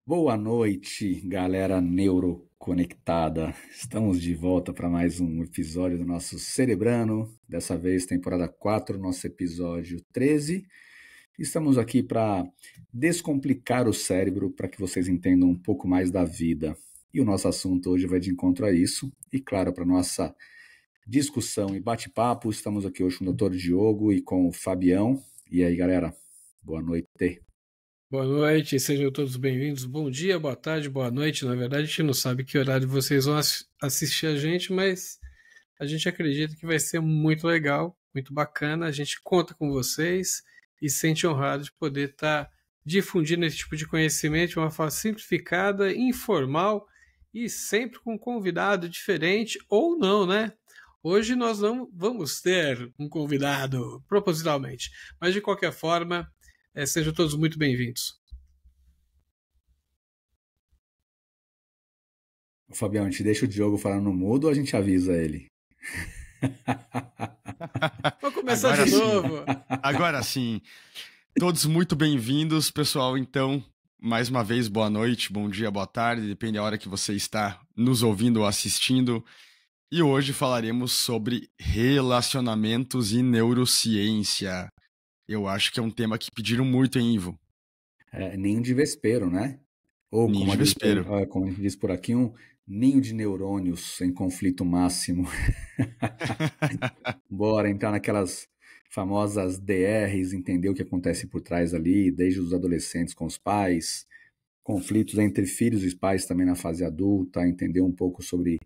Boa noite, galera neuroconectada. Estamos de volta para mais um episódio do nosso Cerebrando. Dessa vez, temporada 4, nosso episódio 13. Estamos aqui para descomplicar o cérebro para que vocês entendam um pouco mais da vida. E o nosso assunto hoje vai de encontro a isso. E claro, para nossa discussão e bate-papo, estamos aqui hoje com o Dr. Diogo e com o Fabião. E aí, galera? Boa noite. Boa noite, sejam todos bem-vindos. Bom dia, boa tarde, boa noite. Na verdade, a gente não sabe que horário vocês vão assistir a gente, mas a gente acredita que vai ser muito legal, muito bacana. A gente conta com vocês e se sente honrado de poder estar difundindo esse tipo de conhecimento de uma forma simplificada, informal e sempre com um convidado diferente ou não, né? Hoje nós não vamos ter um convidado propositalmente, mas de qualquer forma, sejam todos muito bem-vindos. Fabião, a gente deixa o Diogo falar no mudo ou a gente avisa ele? Vamos começar agora de novo. Agora sim. Todos muito bem-vindos, pessoal. Então, mais uma vez, boa noite, bom dia, boa tarde, depende da hora que você está nos ouvindo ou assistindo. E hoje falaremos sobre relacionamentos e neurociência. Eu acho que é um tema que pediram muito, hein, Ivo? Ninho de vespeiro, né? Ou ninho de vespeiro. Como a gente diz por aqui, um ninho de neurônios em conflito máximo. Bora entrar naquelas famosas DRs, entender o que acontece por trás ali, desde os adolescentes com os pais, conflitos entre filhos e pais também na fase adulta, entender um pouco sobre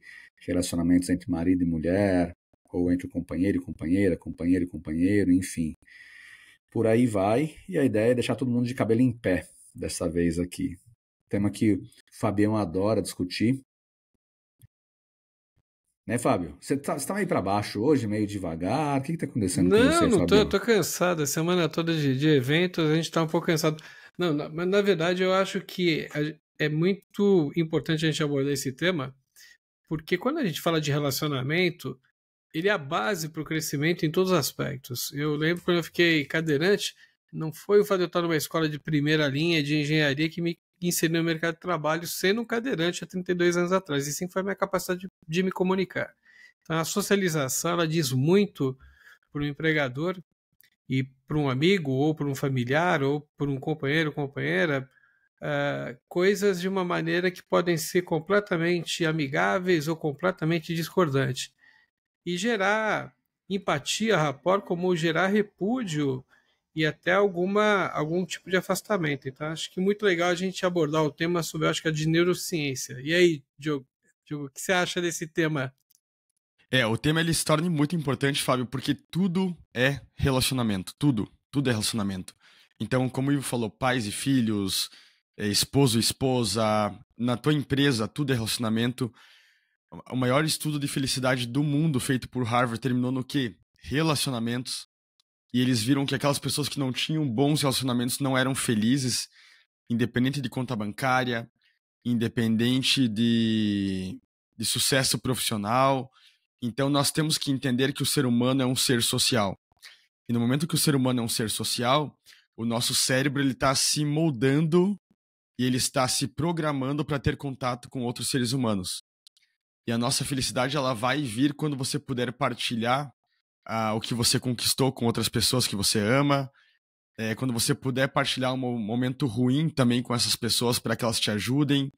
relacionamentos entre marido e mulher, ou entre companheiro e companheira, companheiro e companheiro, enfim. Por aí vai, e a ideia é deixar todo mundo de cabelo em pé dessa vez aqui. Tema que o Fabião adora discutir. Né, Fábio? Você tá meio para baixo hoje, meio devagar. O que tá acontecendo com você, Não Fábio? tô cansado. A semana toda de eventos, a gente tá um pouco cansado. Não, mas na verdade eu acho que é muito importante a gente abordar esse tema, porque quando a gente fala de relacionamento, ele é a base para o crescimento em todos os aspectos. Eu lembro quando eu fiquei cadeirante, não foi o fato de eu estar numa escola de primeira linha de engenharia que me inseriu no mercado de trabalho sendo um cadeirante há 32 anos atrás, e sim foi a minha capacidade de me comunicar. Então a socialização, ela diz muito para um empregador e para um amigo, ou para um familiar, ou para um companheiro ou companheira, coisas de uma maneira que podem ser completamente amigáveis ou completamente discordantes. E gerar empatia, rapport, como gerar repúdio e até algum tipo de afastamento. Então, acho que muito legal a gente abordar o tema sobre, acho que de neurociência. E aí, Diogo, o que você acha desse tema? O tema ele se torna muito importante, Fábio, porque tudo é relacionamento. Tudo é relacionamento. Então, como o Ivo falou, pais e filhos, esposo e esposa, na tua empresa, tudo é relacionamento. O maior estudo de felicidade do mundo feito por Harvard terminou no quê? Relacionamentos. E eles viram que aquelas pessoas que não tinham bons relacionamentos não eram felizes, independente de conta bancária, independente de sucesso profissional. Então nós temos que entender que o ser humano é um ser social. E no momento que o ser humano é um ser social, o nosso cérebro está se moldando e ele está se programando para ter contato com outros seres humanos. E a nossa felicidade ela vai vir quando você puder partilhar o que você conquistou com outras pessoas que você ama, quando você puder partilhar um momento ruim também com essas pessoas para que elas te ajudem.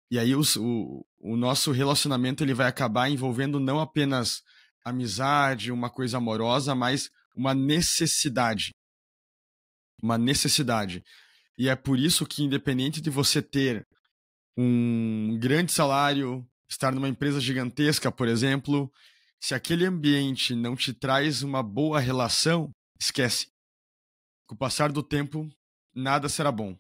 E aí o nosso relacionamento ele vai acabar envolvendo não apenas amizade, uma coisa amorosa, mas uma necessidade. Uma necessidade. E é por isso que, independente de você ter um grande salário, estar numa empresa gigantesca, por exemplo, se aquele ambiente não te traz uma boa relação, esquece. Com o passar do tempo, nada será bom.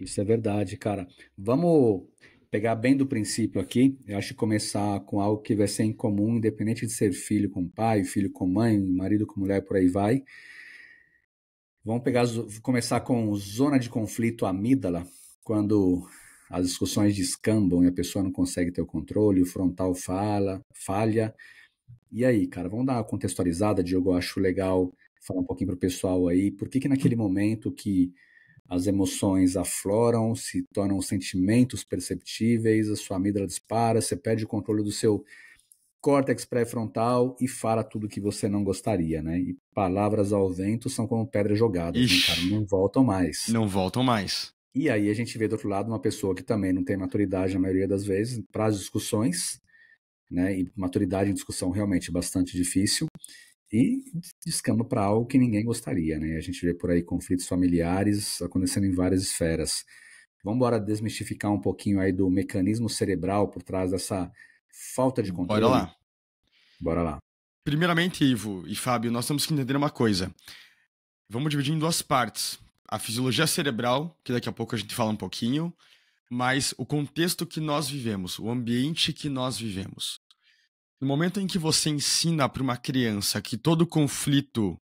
Isso é verdade, cara. Vamos pegar bem do princípio aqui. Eu acho que começar com algo que vai ser em comum, independente de ser filho com pai, filho com mãe, marido com mulher, por aí vai. Vamos começar com zona de conflito amígdala, quando as discussões descambam e a pessoa não consegue ter o controle, o frontal falha. E aí, cara, vamos dar uma contextualizada, Diogo, eu acho legal falar um pouquinho pro pessoal aí, por que naquele momento que as emoções afloram, se tornam sentimentos perceptíveis, a sua amígdala dispara, você perde o controle do seu córtex pré-frontal e fala tudo que você não gostaria, né? E palavras ao vento são como pedras jogadas, né, cara? Não voltam mais. Não voltam mais. E aí a gente vê do outro lado uma pessoa que também não tem maturidade na maioria das vezes para as discussões, né? E maturidade em discussão realmente é bastante difícil. E descamba para algo que ninguém gostaria, né? A gente vê por aí conflitos familiares acontecendo em várias esferas. Vamos embora desmistificar um pouquinho aí do mecanismo cerebral por trás dessa falta de controle? Bora lá. Bora lá. Primeiramente, Ivo e Fábio, nós temos que entender uma coisa. Vamos dividir em duas partes. A fisiologia cerebral, que daqui a pouco a gente fala um pouquinho, mas o contexto que nós vivemos, o ambiente que nós vivemos. No momento em que você ensina para uma criança que todo conflito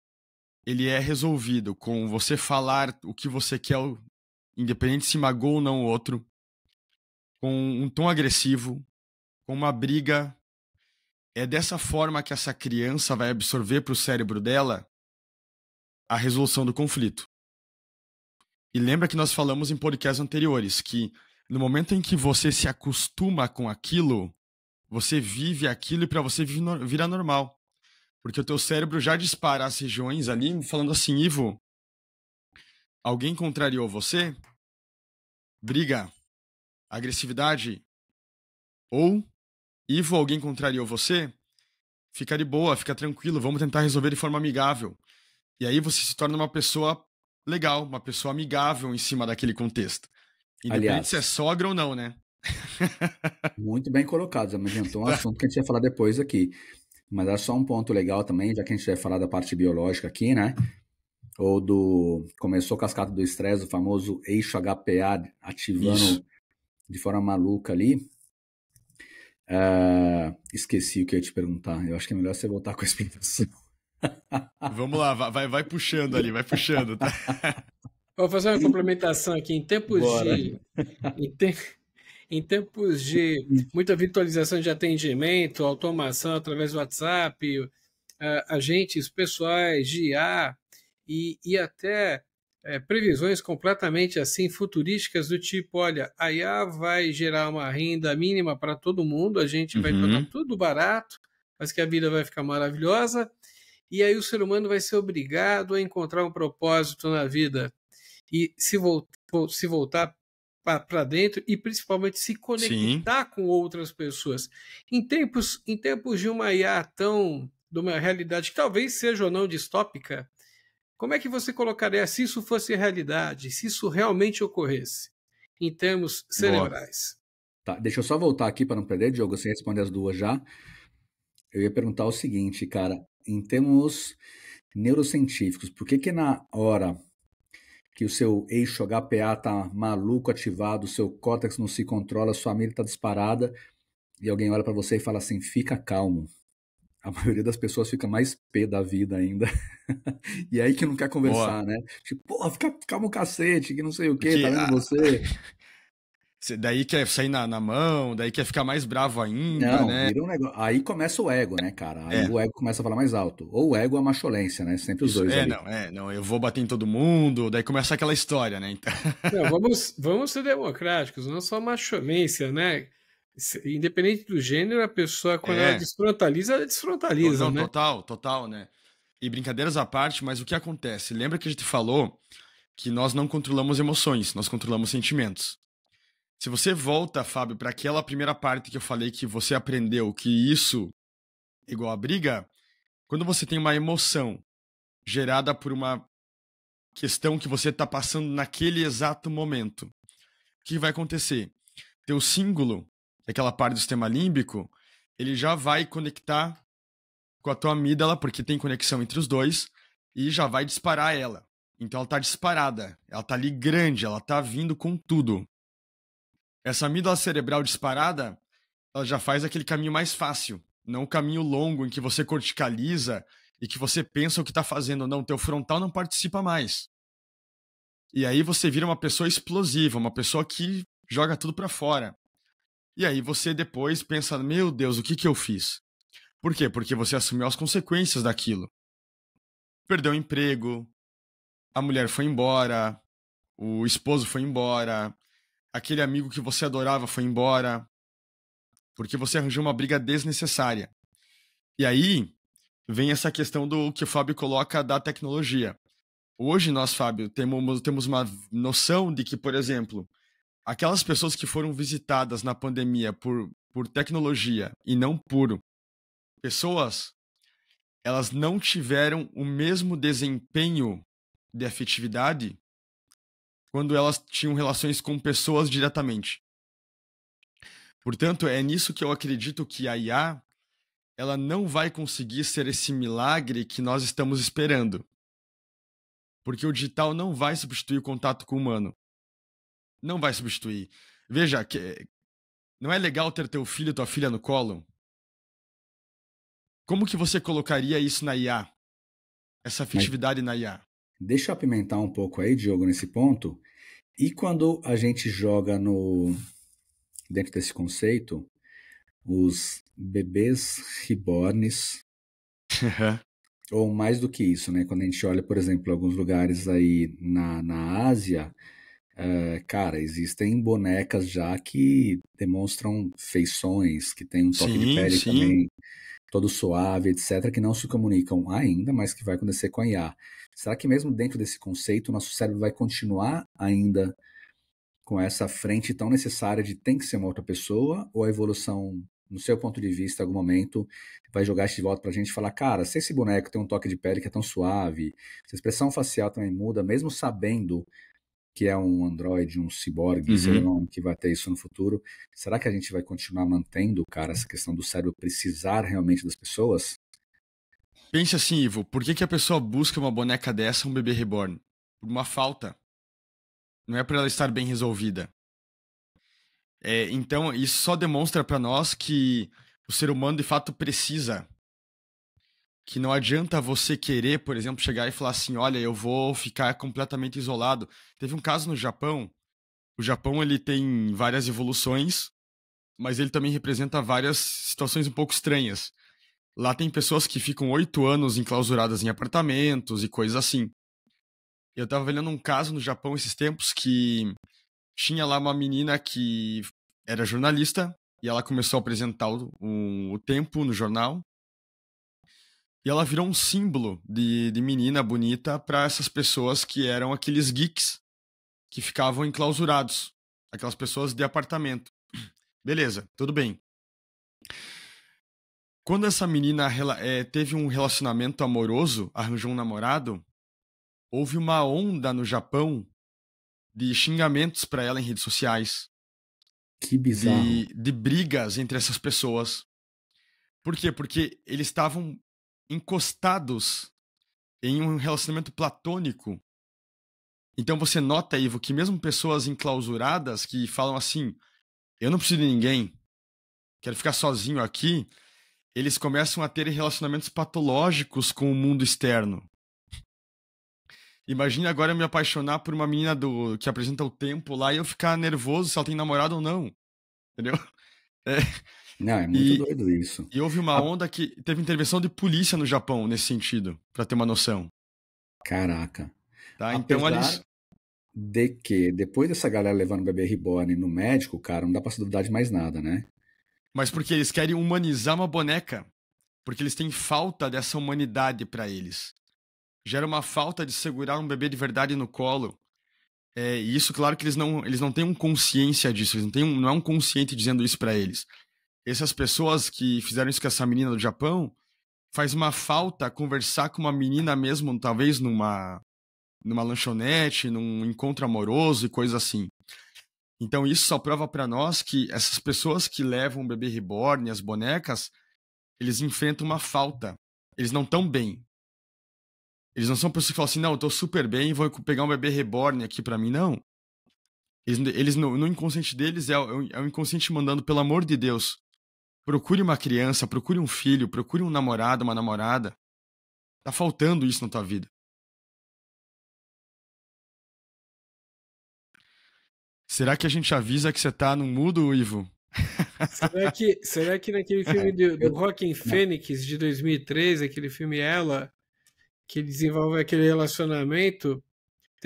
ele é resolvido com você falar o que você quer, independente se magoa ou não o outro, com um tom agressivo, com uma briga, é dessa forma que essa criança vai absorver para o cérebro dela a resolução do conflito. E lembra que nós falamos em podcasts anteriores que no momento em que você se acostuma com aquilo, você vive aquilo e para você vira normal. Porque o teu cérebro já dispara as regiões ali, falando assim, Ivo, alguém contrariou você? Briga, agressividade? Ou, Ivo, alguém contrariou você? Fica de boa, fica tranquilo, vamos tentar resolver de forma amigável. E aí você se torna uma pessoa legal, uma pessoa amigável em cima daquele contexto. Independente Aliás, se é sogra ou não, né? muito bem colocado, já me adiantou um assunto que a gente vai falar depois aqui. Mas é só um ponto legal também, já que a gente vai falar da parte biológica aqui, né? Ou começou a cascata do estresse, o famoso eixo HPA ativando Isso. de forma maluca ali. Esqueci o que eu ia te perguntar. Eu acho que é melhor você voltar com a explicação. Vamos lá, vai puxando ali, vai puxando, tá? Vou fazer uma complementação aqui. Bora. Em tempos de muita virtualização de atendimento, automação através do WhatsApp, agentes pessoais de IA e até previsões completamente assim futurísticas do tipo, olha, a IA vai gerar uma renda mínima para todo mundo, a gente vai tornar tudo barato, mas que a vida vai ficar maravilhosa, e aí o ser humano vai ser obrigado a encontrar um propósito na vida e se voltar para dentro e principalmente se conectar com outras pessoas. Em tempos de uma IA de uma realidade que talvez seja ou não distópica, como é que você colocaria se isso fosse realidade, se isso realmente ocorresse, em termos cerebrais? Tá, deixa eu só voltar aqui para não perder, Diogo, você responder as duas já. Eu ia perguntar o seguinte, cara, em termos neurocientíficos, por que na hora que o seu eixo HPA tá maluco, ativado, o seu córtex não se controla, sua amígdala tá disparada, e alguém olha para você e fala assim, fica calmo. A maioria das pessoas fica mais pé da vida ainda. E aí que não quer conversar, né? Tipo, porra, fica calmo, cacete, que não sei o quê, tá vendo você? Daí quer sair na mão, daí quer ficar mais bravo ainda, Não, né? vira um negócio. Aí começa o ego, né, cara? Aí o ego começa a falar mais alto. Ou o ego ou a macholência, né? Sempre os dois ali. Não, eu vou bater em todo mundo, daí começa aquela história, né? Então... Não, vamos ser democráticos, não só macholência, né? Independente do gênero, a pessoa, quando ela desfrontaliza, não, né? Total, né? E brincadeiras à parte, mas o que acontece? Lembra que a gente falou que nós não controlamos emoções, nós controlamos sentimentos. Se você volta, Fábio, para aquela primeira parte que eu falei que você aprendeu que isso é igual a briga, quando você tem uma emoção gerada por uma questão que você está passando naquele exato momento, o que vai acontecer? Teu símbolo, aquela parte do sistema límbico, ele já vai conectar com a tua amígdala, porque tem conexão entre os dois, e já vai disparar ela. Então ela está disparada, ela está ali grande, ela está vindo com tudo. Essa amígdala cerebral disparada, ela já faz aquele caminho mais fácil, não o caminho longo em que você corticaliza e que você pensa o que está fazendo. Não, teu frontal não participa mais. E aí você vira uma pessoa explosiva, uma pessoa que joga tudo para fora. E aí você depois pensa, meu Deus, o que eu fiz? Por quê? Porque você assumiu as consequências daquilo. Perdeu o emprego, a mulher foi embora, o esposo foi embora, aquele amigo que você adorava foi embora, porque você arranjou uma briga desnecessária. E aí vem essa questão do que o Fábio coloca da tecnologia. Hoje nós, Fábio, temos uma noção de que, por exemplo, aquelas pessoas que foram visitadas na pandemia por tecnologia e não por pessoas, elas não tiveram o mesmo desempenho de afetividade quando elas tinham relações com pessoas diretamente. Portanto, é nisso que eu acredito que a IA ela não vai conseguir ser esse milagre que nós estamos esperando. Porque o digital não vai substituir o contato com o humano. Não vai substituir. Veja, não é legal ter teu filho e tua filha no colo? Como que você colocaria isso na IA? Essa afetividade na IA? Deixa eu apimentar um pouco aí, Diogo, nesse ponto. E quando a gente joga dentro desse conceito, os bebês reborns, ou mais do que isso, né? Quando a gente olha, por exemplo, alguns lugares aí na Ásia, cara, existem bonecas já que demonstram feições, que tem um toque de pele também todo suave, etc., que não se comunicam ainda, mas que vai acontecer com a IA. Será que mesmo dentro desse conceito, o nosso cérebro vai continuar ainda com essa frente tão necessária de tem que ser uma outra pessoa, ou a evolução, no seu ponto de vista, em algum momento, vai jogar isso de volta pra gente e falar, cara, se esse boneco tem um toque de pele que é tão suave, se a expressão facial também muda, mesmo sabendo que é um androide, um ciborgue, sei lá que vai ter isso no futuro, será que a gente vai continuar mantendo, cara, essa questão do cérebro precisar realmente das pessoas? Pense assim, Ivo, por que a pessoa busca uma boneca dessa, um bebê reborn? Por uma falta. Não é por ela estar bem resolvida. Então, isso só demonstra para nós que o ser humano, de fato, precisa. Que não adianta você querer, por exemplo, chegar e falar assim, olha, eu vou ficar completamente isolado. Teve um caso no Japão. O Japão, ele tem várias evoluções, mas ele também representa várias situações um pouco estranhas. Lá tem pessoas que ficam 8 anos enclausuradas em apartamentos e coisas assim. Eu tava vendo um caso no Japão esses tempos que tinha lá uma menina que era jornalista e ela começou a apresentar o tempo no jornal. E ela virou um símbolo de menina bonita para essas pessoas que eram aqueles geeks que ficavam enclausurados. Aquelas pessoas de apartamento. Beleza, tudo bem. Quando essa menina teve um relacionamento amoroso, arranjou um namorado, houve uma onda no Japão de xingamentos para ela em redes sociais. Que bizarro. De brigas entre essas pessoas. Por quê? Porque eles estavam encostados em um relacionamento platônico. Então você nota, Ivo, que mesmo pessoas enclausuradas que falam assim, eu não preciso de ninguém, quero ficar sozinho aqui, eles começam a ter relacionamentos patológicos com o mundo externo. Imagine agora eu me apaixonar por uma menina que apresenta o tempo lá e eu ficar nervoso se ela tem namorado ou não. Entendeu? Não, é muito doido isso. E houve uma onda que teve intervenção de polícia no Japão nesse sentido, pra ter uma noção. Caraca. Tá? Então Apesar de que, depois dessa galera levando o bebê reborn no médico, cara, não dá pra se duvidar de mais nada, né? Mas porque eles querem humanizar uma boneca. Porque eles têm falta dessa humanidade pra eles. Gera uma falta de segurar um bebê de verdade no colo. E isso, claro que eles não têm consciência disso. Não é um consciente dizendo isso pra eles. Essas pessoas que fizeram isso com essa menina do Japão, faz uma falta conversar com uma menina mesmo, talvez numa lanchonete, num encontro amoroso e coisa assim. Então isso só prova pra nós que essas pessoas que levam o bebê reborn, as bonecas, eles enfrentam uma falta. Eles não estão bem. Eles não são pessoas que falam assim, não, eu tô super bem, vou pegar um bebê reborn aqui pra mim, não. Eles no inconsciente deles é o inconsciente mandando, pelo amor de Deus, procure uma criança, procure um filho, procure um namorado, uma namorada. Tá faltando isso na tua vida. Será que a gente avisa que você tá no mudo, Ivo? Será que naquele filme do Joaquin Phoenix de 2003, aquele filme Ela, que desenvolve aquele relacionamento,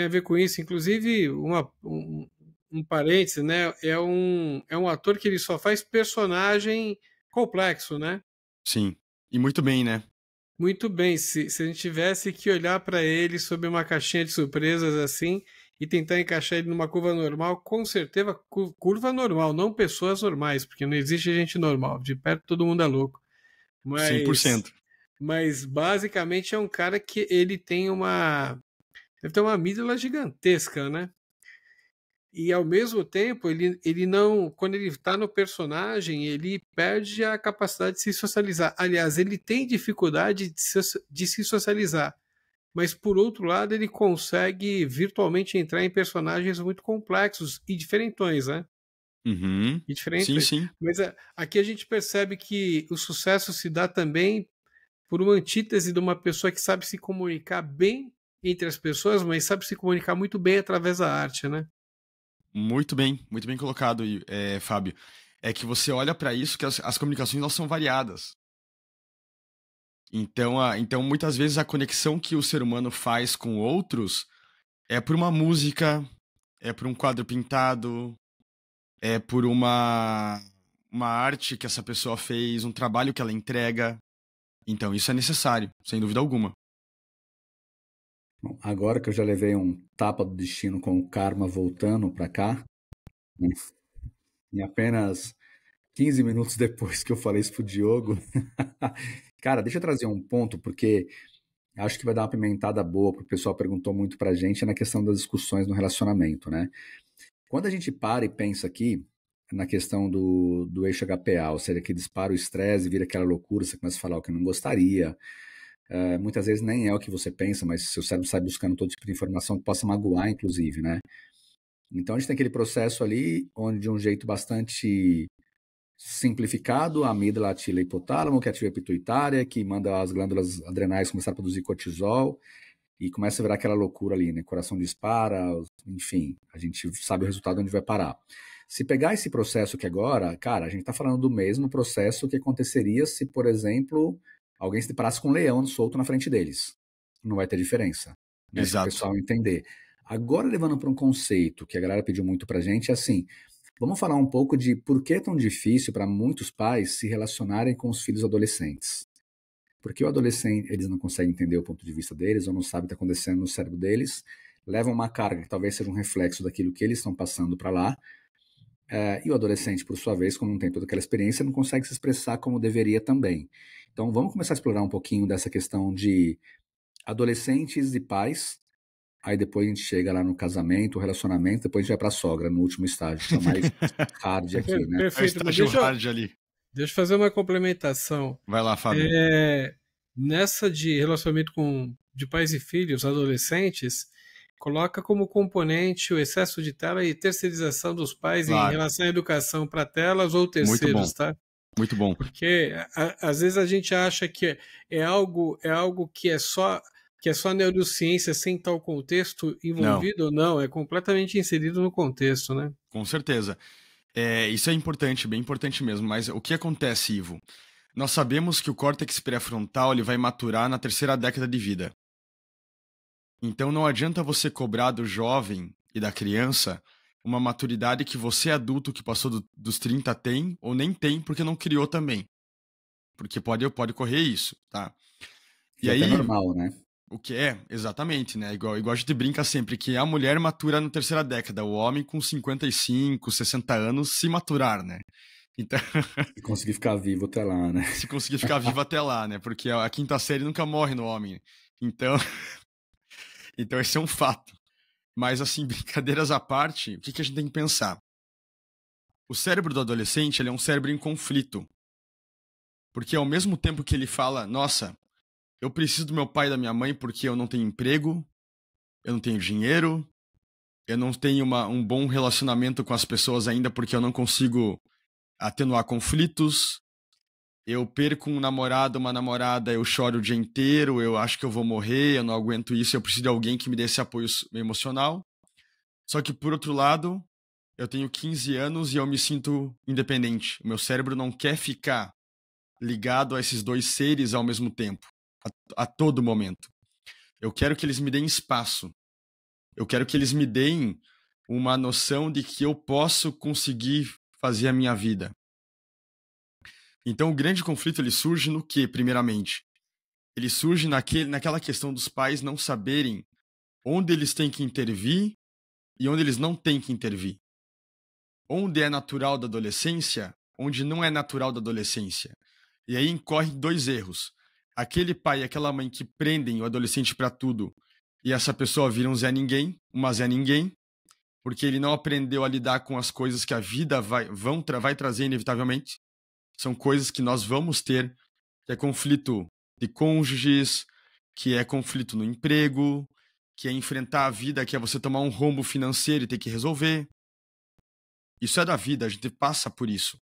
tem a ver com isso. Inclusive, um parêntese, né? É um ator que ele só faz personagem complexo, né? Sim. E muito bem, né? Muito bem. Se a gente tivesse que olhar para ele sob uma caixinha de surpresas assim e tentar encaixar ele numa curva normal, com certeza curva normal, não pessoas normais, porque não existe gente normal. De perto todo mundo é louco. Mas 100%. Mas basicamente é um cara que ele tem deve ter uma amígdala gigantesca, né? E ao mesmo tempo, ele não. Quando ele está no personagem, ele perde a capacidade de se socializar. Aliás, ele tem dificuldade de se socializar. Mas por outro lado, ele consegue virtualmente entrar em personagens muito complexos e diferentões, né? Uhum. E Sim, diferentões. sim. Mas aqui a gente percebe que o sucesso se dá também por uma antítese de uma pessoa que sabe se comunicar bem entre as pessoas, mas sabe se comunicar muito bem através da arte, né? Muito bem colocado, Fábio. É que você olha para isso que as comunicações elas são variadas. Então, muitas vezes a conexão que o ser humano faz com outros é por uma música, é por um quadro pintado, é por uma arte que essa pessoa fez, um trabalho que ela entrega. Então, isso é necessário, sem dúvida alguma. Bom, agora que eu já levei um tapa do destino com o karma voltando para cá, né, em apenas 15 minutos depois que eu falei isso pro Diogo, cara, deixa eu trazer um ponto, porque acho que vai dar uma pimentada boa, porque o pessoal perguntou muito pra gente na questão das discussões no relacionamento, né? Quando a gente para e pensa aqui na questão do eixo HPA, ou seja, que dispara o estresse, vira aquela loucura, você começa a falar o que não gostaria, muitas vezes nem é o que você pensa, mas seu cérebro sai buscando todo tipo de informação que possa magoar, inclusive, né? Então a gente tem aquele processo ali, onde de um jeito bastante simplificado, a amígdala ativa a hipotálamo, que ativa a pituitária, que manda as glândulas adrenais começar a produzir cortisol, e começa a virar aquela loucura ali, né? Coração dispara, enfim, a gente sabe o resultado onde vai parar. Se pegar esse processo que agora, cara, a gente está falando do mesmo processo que aconteceria se, por exemplo, alguém se deparasse com um leão solto na frente deles. Não vai ter diferença, né? Para o Exato. pessoal entender. Agora, levando para um conceito que a galera pediu muito para a gente, é assim, vamos falar um pouco de por que é tão difícil para muitos pais se relacionarem com os filhos adolescentes. Porque o adolescente, eles não conseguem entender o ponto de vista deles, ou não sabem o que está acontecendo no cérebro deles, levam uma carga que talvez seja um reflexo daquilo que eles estão passando para lá, e o adolescente, por sua vez, como não tem toda aquela experiência, não consegue se expressar como deveria também. Então, vamos começar a explorar um pouquinho dessa questão de adolescentes e pais, aí depois a gente chega lá no casamento, o relacionamento, depois a gente vai para a sogra, no último estágio, que é o mais hard aqui, né? É o Perfeito, mas estágio hard ali. deixa eu fazer uma complementação. Vai lá, Fábio. Nessa de relacionamento de pais e filhos, adolescentes, coloca como componente o excesso de tela e terceirização dos pais em Claro. relação à educação para telas ou terceiros, tá? Muito bom. Porque às vezes a gente acha que é algo que é só neurociência sem tal contexto envolvido, não, é completamente inserido no contexto, né? Com certeza. Isso é importante, bem importante mesmo. Mas o que acontece, Ivo? Nós sabemos que o córtex pré-frontal ele vai maturar na terceira década de vida. Então não adianta você cobrar do jovem e da criança uma maturidade que você adulto que passou dos 30 tem ou nem tem porque não criou também. Porque pode ocorrer isso, tá? E até normal, né? O que é, exatamente, né? Igual a gente brinca sempre que a mulher matura na terceira década, o homem com 55, 60 anos se maturar, né? Então... E conseguir ficar vivo até lá, né? Se conseguir ficar vivo até lá, né? Porque a quinta série nunca morre no homem. Então, então esse é um fato. Mas, assim, brincadeiras à parte, o que a gente tem que pensar? O cérebro do adolescente ele é um cérebro em conflito. Porque ao mesmo tempo que ele fala, nossa, eu preciso do meu pai e da minha mãe porque eu não tenho emprego, eu não tenho dinheiro, eu não tenho um bom relacionamento com as pessoas ainda porque eu não consigo atenuar conflitos, eu perco um namorado, uma namorada, eu choro o dia inteiro, eu acho que eu vou morrer, eu não aguento isso, eu preciso de alguém que me dê esse apoio emocional. Só que, por outro lado, eu tenho 15 anos e eu me sinto independente. O meu cérebro não quer ficar ligado a esses dois seres ao mesmo tempo, a todo momento. Eu quero que eles me deem espaço. Eu quero que eles me deem uma noção de que eu posso conseguir fazer a minha vida. Então, o grande conflito ele surge no quê, primeiramente? Ele surge naquela questão dos pais não saberem onde eles têm que intervir e onde eles não têm que intervir. Onde é natural da adolescência, onde não é natural da adolescência. E aí incorrem 2 erros. Aquele pai e aquela mãe que prendem o adolescente para tudo e essa pessoa vira um Zé Ninguém, uma Zé Ninguém, porque ele não aprendeu a lidar com as coisas que a vida vai trazer inevitavelmente. São coisas que nós vamos ter, que é conflito de cônjuges, que é conflito no emprego, que é enfrentar a vida, que é você tomar um rombo financeiro e ter que resolver. Isso é da vida, a gente passa por isso.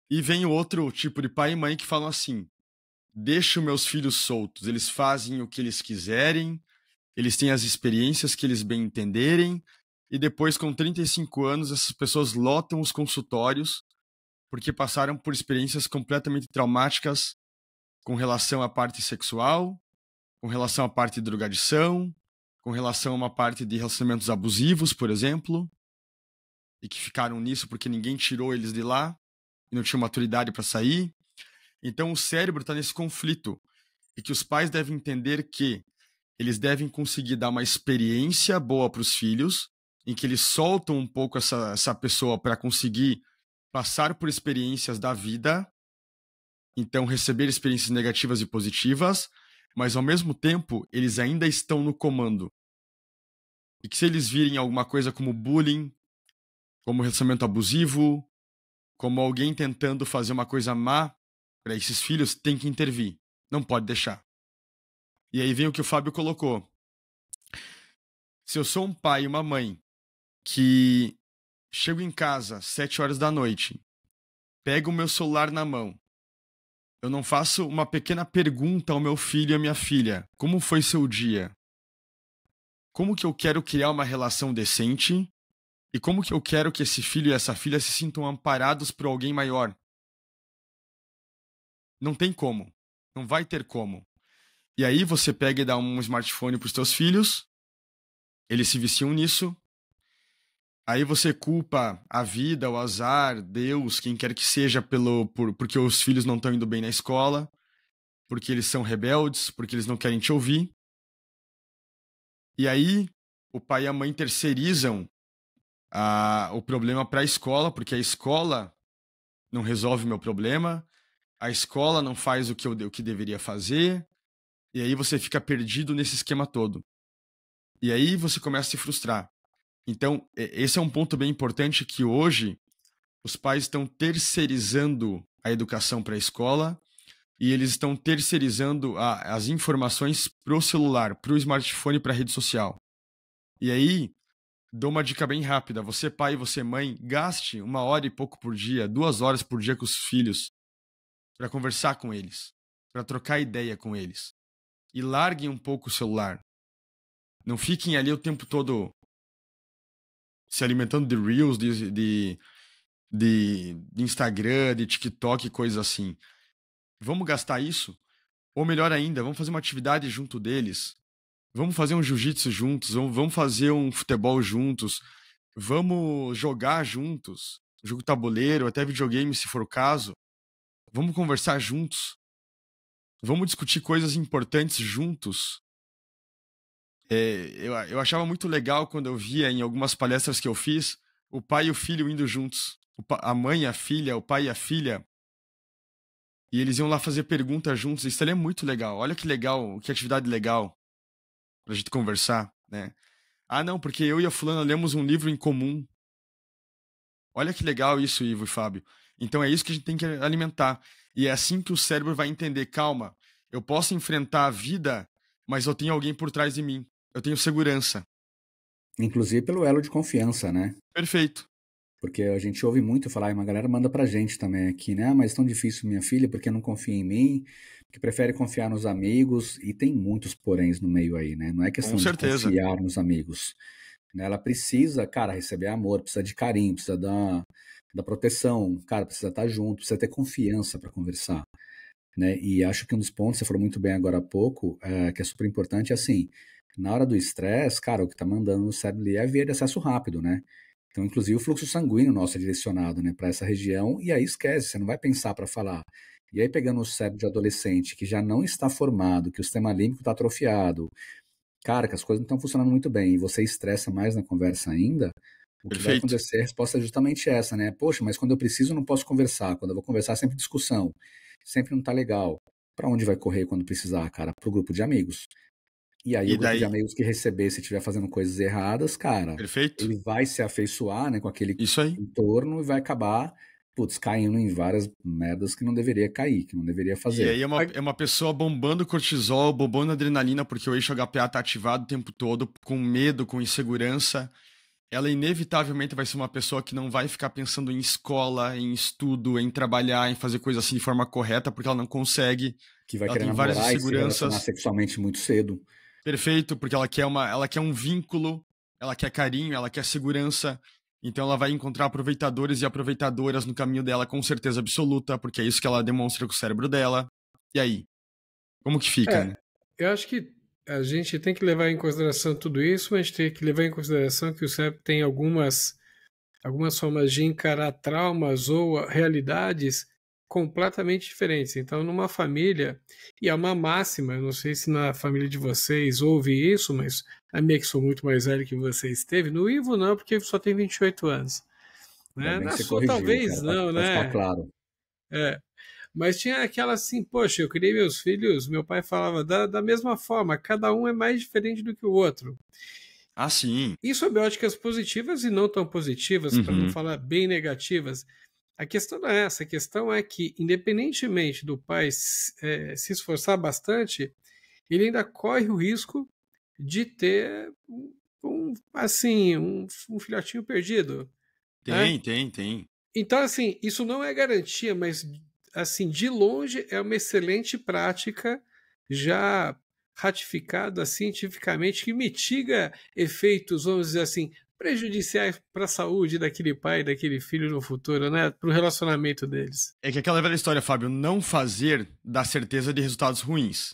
E vem o outro tipo de pai e mãe que falam assim: deixo meus filhos soltos, eles fazem o que eles quiserem, eles têm as experiências que eles bem entenderem, e depois, com 35 anos, essas pessoas lotam os consultórios porque passaram por experiências completamente traumáticas com relação à parte sexual, com relação à parte de drogadição, com relação a uma parte de relacionamentos abusivos, por exemplo, e que ficaram nisso porque ninguém tirou eles de lá e não tinham maturidade para sair. Então o cérebro está nesse conflito e que os pais devem entender que eles devem conseguir dar uma experiência boa para os filhos, em que eles soltam um pouco essa pessoa para conseguir passar por experiências da vida, então receber experiências negativas e positivas, mas ao mesmo tempo eles ainda estão no comando. E que se eles virem alguma coisa como bullying, como relacionamento abusivo, como alguém tentando fazer uma coisa má para esses filhos, tem que intervir. Não pode deixar. E aí vem o que o Fábio colocou. Se eu sou um pai e uma mãe que chego em casa às 7 horas da noite, pego o meu celular na mão, eu não faço uma pequena pergunta ao meu filho e à minha filha: como foi seu dia? Como que eu quero criar uma relação decente? E como que eu quero que esse filho e essa filha se sintam amparados por alguém maior? Não tem como. Não vai ter como. E aí você pega e dá um smartphone para os teus filhos, eles se viciam nisso, aí você culpa a vida, o azar, Deus, quem quer que seja, porque os filhos não estão indo bem na escola, porque eles são rebeldes, porque eles não querem te ouvir. E aí o pai e a mãe terceirizam o problema para a escola, porque a escola não resolve o meu problema, a escola não faz o que deveria fazer, e aí você fica perdido nesse esquema todo. E aí você começa a se frustrar. Então, esse é um ponto bem importante, que hoje os pais estão terceirizando a educação para a escola e eles estão terceirizando as informações para o celular, para o smartphone, para a rede social. E aí, dou uma dica bem rápida. Você, pai, você, mãe, gaste 1 hora e pouco por dia, 2 horas por dia com os filhos para conversar com eles, para trocar ideia com eles. E larguem um pouco o celular. Não fiquem ali o tempo todo se alimentando de Reels, de Instagram, de TikTok, coisas assim. Vamos gastar isso? Ou melhor ainda, vamos fazer uma atividade junto deles. Vamos fazer um jiu-jitsu juntos, vamos fazer um futebol juntos, vamos jogar juntos, jogo tabuleiro, até videogame se for o caso. Vamos conversar juntos. Vamos discutir coisas importantes juntos. Eu achava muito legal quando eu via em algumas palestras que eu fiz o pai e o filho indo juntos. A mãe e a filha, o pai e a filha. E eles iam lá fazer perguntas juntos. Isso ali é muito legal. Olha que legal, que atividade legal pra gente conversar, né? Ah, não, porque eu e a fulana lemos um livro em comum. Olha que legal isso, Ivo e Fábio. Então é isso que a gente tem que alimentar. E é assim que o cérebro vai entender: calma, eu posso enfrentar a vida, mas eu tenho alguém por trás de mim. Eu tenho segurança. Inclusive pelo elo de confiança, né? Perfeito. Porque a gente ouve muito falar, e uma galera manda pra gente também aqui, né? Ah, mas é tão difícil minha filha porque não confia em mim, porque prefere confiar nos amigos, e tem muitos poréns no meio aí, né? Não é questão de confiar nos amigos. Ela precisa, cara, receber amor, precisa de carinho, precisa da proteção, cara, precisa estar junto, precisa ter confiança para conversar, né? E acho que um dos pontos, você falou muito bem agora há pouco, que é super importante, é assim, Na hora do estresse, cara, o que tá mandando no cérebro ali é via de acesso rápido, né? Então, inclusive, o fluxo sanguíneo nosso é direcionado, né, para essa região, e aí esquece, você não vai pensar para falar. E aí, pegando o cérebro de adolescente que já não está formado, que o sistema límbico está atrofiado, cara, que as coisas não estão funcionando muito bem, e você estressa mais na conversa ainda, o que vai Perfeito. acontecer, a resposta é justamente essa, né? Poxa, mas quando eu preciso, eu não posso conversar. Quando eu vou conversar, é sempre discussão. Sempre não tá legal. Para onde vai correr quando precisar, cara? Pro grupo de amigos. E aí E o grupo de daí, amigos que receber, se estiver fazendo coisas erradas, cara, perfeito? ele vai se afeiçoar, né, com aquele Isso aí. entorno e vai acabar, putz, caindo em várias merdas que não deveria cair, que não deveria E fazer. aí é uma pessoa bombando cortisol, bombando adrenalina, porque o eixo HPA tá ativado o tempo todo, com medo, com insegurança. Ela inevitavelmente vai ser uma pessoa que não vai ficar pensando em escola, em estudo, em trabalhar, em fazer coisas assim de forma correta, porque ela não consegue. Que vai Ela querer tem várias namorar e se relacionar inseguranças. sexualmente muito cedo. Perfeito, porque ela quer um vínculo, ela quer carinho, ela quer segurança. Então ela vai encontrar aproveitadores e aproveitadoras no caminho dela com certeza absoluta, porque é isso que ela demonstra com o cérebro dela. E aí? Como que fica, né? Eu acho que a gente tem que levar em consideração tudo isso, mas a gente tem que levar em consideração que o cérebro tem algumas formas de encarar traumas ou realidades completamente diferentes. Então, numa família, e é uma máxima, eu não sei se na família de vocês houve isso, mas a minha que sou muito mais velho que vocês teve, no Ivo não, porque o Ivo só tem 28 anos. Ainda Né? bem que Na você sua corrigiu, talvez cara, pra, não, pra ficar né? claro. É. Mas tinha aquela assim, poxa, eu criei meus filhos, meu pai falava da mesma forma, cada um é mais diferente do que o outro. Ah, sim. E sob óticas positivas e não tão positivas, para não Uhum. falar bem negativas, a questão não é essa. A questão é que, independentemente do pai se esforçar bastante, ele ainda corre o risco de ter um filhotinho perdido. Né? Tem. Então, assim, isso não é garantia, mas, assim, de longe é uma excelente prática já ratificada cientificamente que mitiga efeitos, vamos dizer assim, prejudiciais para a saúde daquele pai, daquele filho no futuro, né? Para o relacionamento deles. É que aquela velha história, Fábio, não fazer dá certeza de resultados ruins.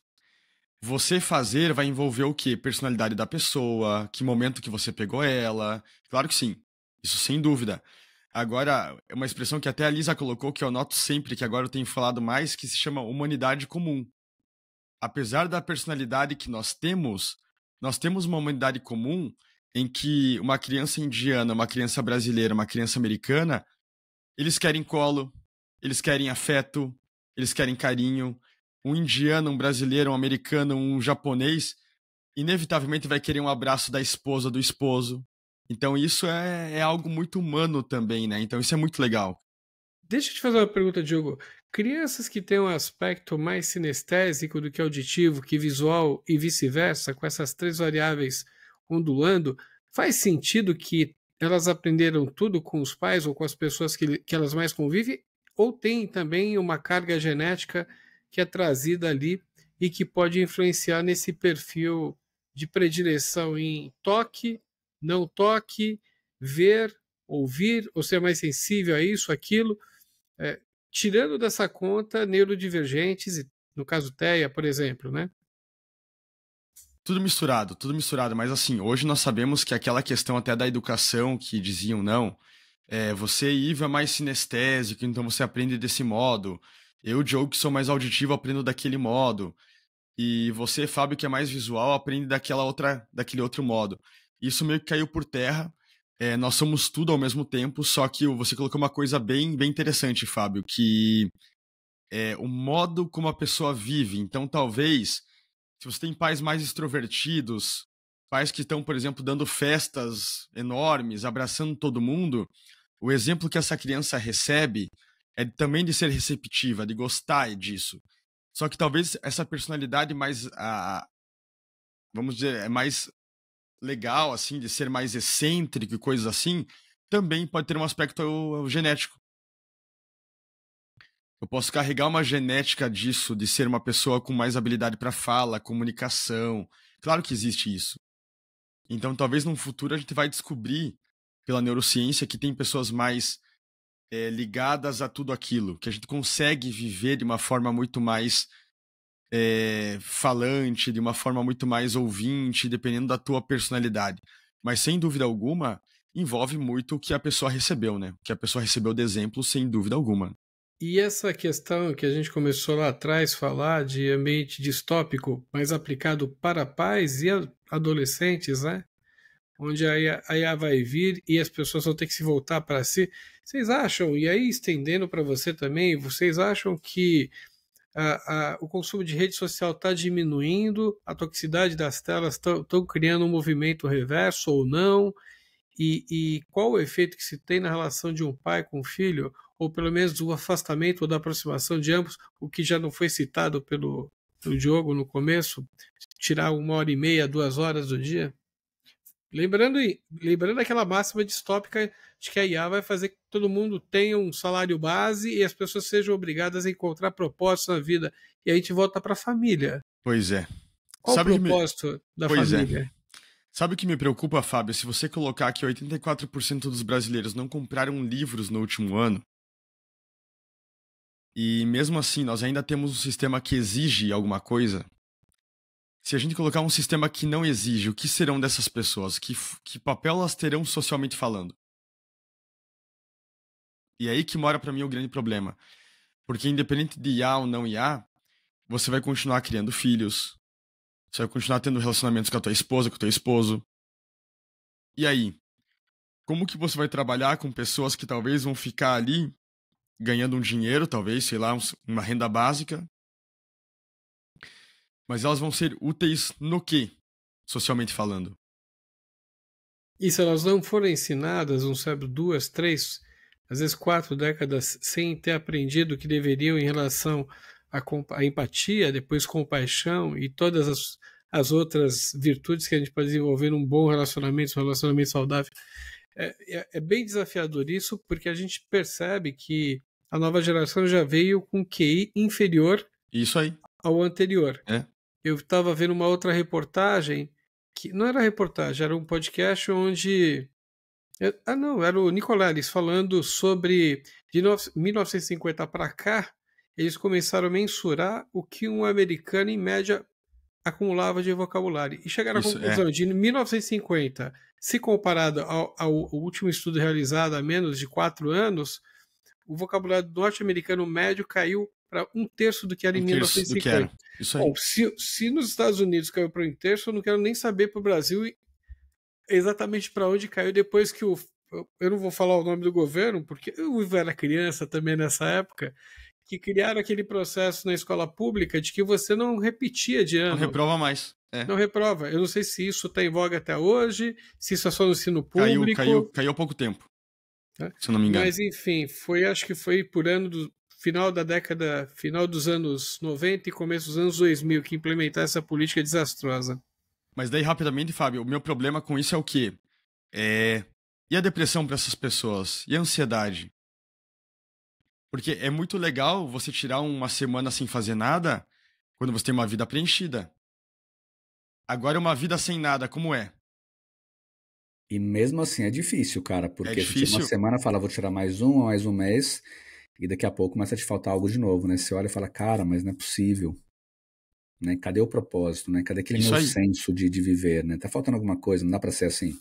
Você fazer vai envolver o quê? Personalidade da pessoa, que momento que você pegou ela. Claro que sim, isso sem dúvida. Agora, é uma expressão que até a Lisa colocou, que eu noto sempre, que agora eu tenho falado mais, que se chama humanidade comum. Apesar da personalidade que nós temos uma humanidade comum em que uma criança indiana, uma criança brasileira, uma criança americana, eles querem colo, eles querem afeto, eles querem carinho. Um indiano, um brasileiro, um americano, um japonês, inevitavelmente vai querer um abraço da esposa, do esposo. Então isso é algo muito humano também, né? Então isso é muito legal. Deixa eu te fazer uma pergunta, Diogo. Crianças que têm um aspecto mais sinestésico do que auditivo, que visual e vice-versa, com essas três variáveis ondulando, faz sentido que elas aprenderam tudo com os pais ou com as pessoas que elas mais convivem? Ou tem também uma carga genética que é trazida ali e que pode influenciar nesse perfil de predileção em toque, não toque, ver, ouvir, ou ser mais sensível a isso, aquilo? É, tirando dessa conta neurodivergentes, no caso TEA, por exemplo, né? Tudo misturado, mas assim, hoje nós sabemos que aquela questão até da educação que diziam, não, você, Ivo, é mais sinestésico, então você aprende desse modo. Eu, Diogo, que sou mais auditivo, aprendo daquele modo. E você, Fábio, que é mais visual, aprende daquele outro modo. Isso meio que caiu por terra. Nós somos tudo ao mesmo tempo, só que você colocou uma coisa bem, bem interessante, Fábio, que é o modo como a pessoa vive. Então, talvez, se você tem pais mais extrovertidos, pais que estão, por exemplo, dando festas enormes, abraçando todo mundo, o exemplo que essa criança recebe é também de ser receptiva, de gostar disso. Só que talvez essa personalidade mais, vamos dizer, é mais legal, assim, de ser mais excêntrico e coisas assim, também pode ter um aspecto genético. Eu posso carregar uma genética disso, de ser uma pessoa com mais habilidade para fala, comunicação. Claro que existe isso. Então, talvez no futuro a gente vai descobrir, pela neurociência, que tem pessoas mais ligadas a tudo aquilo, que a gente consegue viver de uma forma muito mais falante, de uma forma muito mais ouvinte, dependendo da tua personalidade. Mas, sem dúvida alguma, envolve muito o que a pessoa recebeu, né? O que a pessoa recebeu de exemplo, sem dúvida alguma. E essa questão que a gente começou lá atrás a falar de ambiente distópico, mas aplicado para pais e adolescentes, né? Onde a IA vai vir e as pessoas vão ter que se voltar para si. Vocês acham, e aí estendendo para você também, vocês acham que o consumo de rede social está diminuindo, a toxicidade das telas estão criando um movimento reverso ou não? E qual o efeito que se tem na relação de um pai com o filho, ou pelo menos do afastamento ou da aproximação de ambos, o que já não foi citado pelo Diogo no começo, tirar 1h30, 2 horas do dia? Lembrando aquela máxima distópica de que a IA vai fazer que todo mundo tenha um salário base e as pessoas sejam obrigadas a encontrar propósito na vida. E aí a gente volta para a família. Pois é. Qual o propósito da família? Sabe o que me preocupa, Fábio? Se você colocar que 84% dos brasileiros não compraram livros no último ano, e mesmo assim nós ainda temos um sistema que exige alguma coisa, se a gente colocar um sistema que não exige, o que serão dessas pessoas? Que papel elas terão socialmente falando? E é aí que mora para mim o grande problema. Porque independente de IA ou não IA, você vai continuar criando filhos, você vai continuar tendo relacionamentos com a tua esposa, com o teu esposo. E aí? Como que você vai trabalhar com pessoas que talvez vão ficar ali ganhando um dinheiro, talvez, sei lá, uma renda básica, mas elas vão ser úteis no quê, socialmente falando? E se elas não forem ensinadas, não sabe, 2, 3, às vezes 4 décadas sem ter aprendido o que deveriam em relação à empatia, depois compaixão e todas as outras virtudes que a gente pode desenvolver num bom relacionamento, um relacionamento saudável. É bem desafiador isso, porque a gente percebe que a nova geração já veio com QI inferior isso aí ao anterior. É. Eu estava vendo uma outra reportagem, que não era reportagem, era um podcast onde... era o Nicoleles falando sobre, de 1950 para cá, eles começaram a mensurar o que um americano, em média, acumulava de vocabulário. E chegaram à conclusão de 1950, se comparado ao último estudo realizado há menos de 4 anos, o vocabulário norte-americano médio caiu para 1/3 do que era em 1950. Isso aí. Bom, se nos Estados Unidos caiu para 1/3, eu não quero nem saber para o Brasil exatamente para onde caiu depois que eu não vou falar o nome do governo, porque eu era criança também nessa época, que criaram aquele processo na escola pública de que você não repetia de ano. Não reprova mais. Não reprova. Eu não sei se isso está em voga até hoje, se isso é só no ensino público. Caiu há pouco tempo, se eu não me engano. Mas enfim, acho que foi por ano do final dos anos 90 e começo dos anos 2000 que implementaram essa política desastrosa. Mas daí, rapidamente, Fábio, o meu problema com isso é o quê? E a depressão para essas pessoas? E a ansiedade? Porque é muito legal você tirar uma semana sem fazer nada quando você tem uma vida preenchida. Agora, uma vida sem nada, como é? E mesmo assim é difícil, cara, porque difícil. Você tira uma semana, fala, vou tirar mais um mês, e daqui a pouco começa a te faltar algo de novo, né? Você olha e fala, cara, mas não é possível. Né? Cadê o propósito, né? Cadê aquele meu senso de viver, né? Tá faltando alguma coisa, não dá pra ser assim.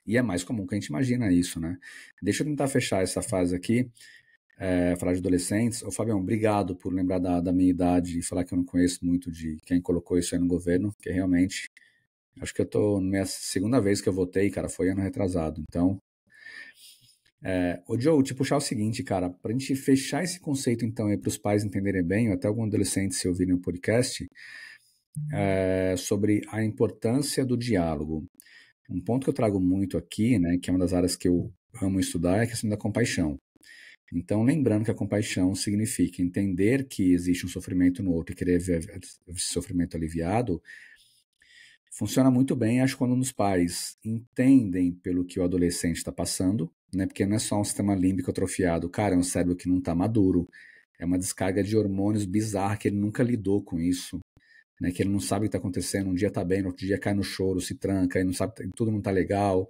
E é mais comum que a gente imagina isso, né? Deixa eu tentar fechar essa fase aqui, falar de adolescentes. Ô, Fabião, obrigado por lembrar da minha idade e falar que eu não conheço muito de quem colocou isso aí no governo, porque realmente, acho que eu tô na minha segunda vez que eu votei, cara, foi ano retrasado. Então, ô Joe, te puxar o seguinte, cara, pra gente fechar esse conceito então aí pros pais entenderem bem, ou até algum adolescente se ouvirem o podcast, sobre a importância do diálogo. Um ponto que eu trago muito aqui, né, que é uma das áreas que eu amo estudar, é a questão da compaixão. Então, lembrando que a compaixão significa entender que existe um sofrimento no outro e querer ver esse sofrimento aliviado, funciona muito bem, acho, quando os pais entendem pelo que o adolescente está passando, né, porque não é só um sistema límbico atrofiado, cara, é um cérebro que não está maduro, é uma descarga de hormônios bizarra que ele nunca lidou com isso, né, que ele não sabe o que está acontecendo, um dia está bem, no outro dia cai no choro, se tranca, e não sabe, tudo não está legal,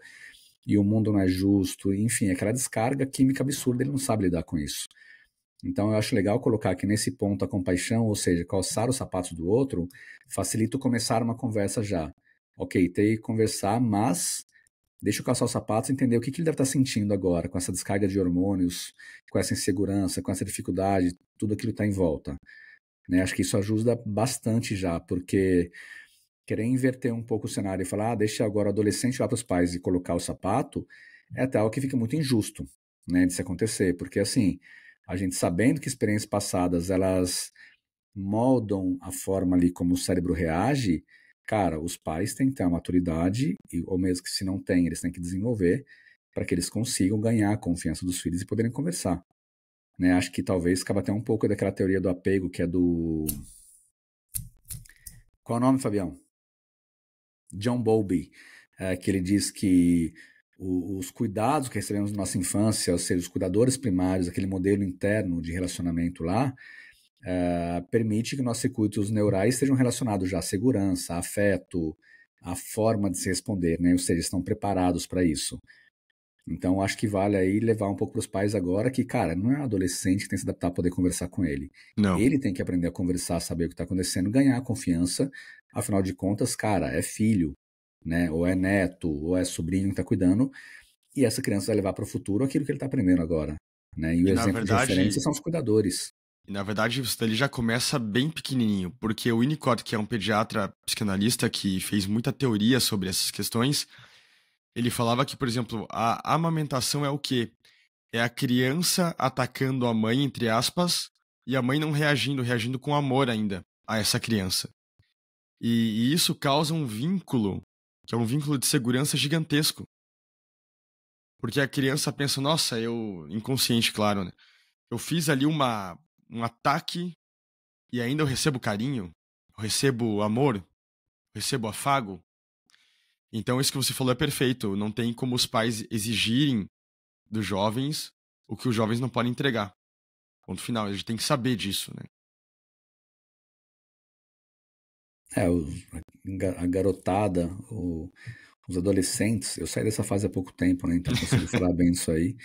e o mundo não é justo, enfim, aquela descarga química absurda, ele não sabe lidar com isso. Então eu acho legal colocar que nesse ponto a compaixão, ou seja, calçar os sapatos do outro, facilita começar uma conversa já. Ok, tem que conversar, mas deixa eu calçar os sapatos e entender o que ele deve estar sentindo agora, com essa descarga de hormônios, com essa insegurança, com essa dificuldade, tudo aquilo está em volta. Né? Acho que isso ajuda bastante já, porque querer inverter um pouco o cenário e falar, deixa agora o adolescente lá para os pais e colocar o sapato, é até algo que fica muito injusto, né, de se acontecer, porque assim, a gente sabendo que experiências passadas, elas moldam a forma ali como o cérebro reage, cara, os pais têm que ter a maturidade, ou mesmo que se não tem, eles têm que desenvolver, para que eles consigam ganhar a confiança dos filhos e poderem conversar. Né? Acho que talvez cabe até um pouco daquela teoria do apego, que é do... Qual é o nome, Fabião? John Bowlby, que ele diz que os cuidados que recebemos na nossa infância, ou seja, os cuidadores primários, aquele modelo interno de relacionamento lá, permite que nossos circuitos neurais estejam relacionados já à segurança, a afeto, à forma de se responder, né? Ou seja, estão preparados para isso. Então, acho que vale aí levar um pouco para os pais agora que, cara, não é um adolescente que tem que se adaptar a poder conversar com ele. Não. Ele tem que aprender a conversar, saber o que está acontecendo, ganhar a confiança. Afinal de contas, cara, é filho, né? Ou é neto, ou é sobrinho que está cuidando. E essa criança vai levar para o futuro aquilo que ele está aprendendo agora. Né? E o exemplo de referência são os cuidadores. E, na verdade, isso dali já começa bem pequenininho, porque o Winnicott, que é um pediatra psicanalista que fez muita teoria sobre essas questões, ele falava que, por exemplo, a amamentação é o quê? É a criança atacando a mãe, entre aspas, e a mãe não reagindo com amor ainda a essa criança. E isso causa um vínculo, que é um vínculo de segurança gigantesco. Porque a criança pensa, nossa, inconsciente, claro, né? Eu fiz ali um ataque e ainda eu recebo carinho, eu recebo amor, eu recebo afago. Então isso que você falou é perfeito. Não tem como os pais exigirem dos jovens o que os jovens não podem entregar. Ponto final. A gente tem que saber disso, né? A garotada, os adolescentes, eu saí dessa fase há pouco tempo, né? Então consigo falar bem disso aí.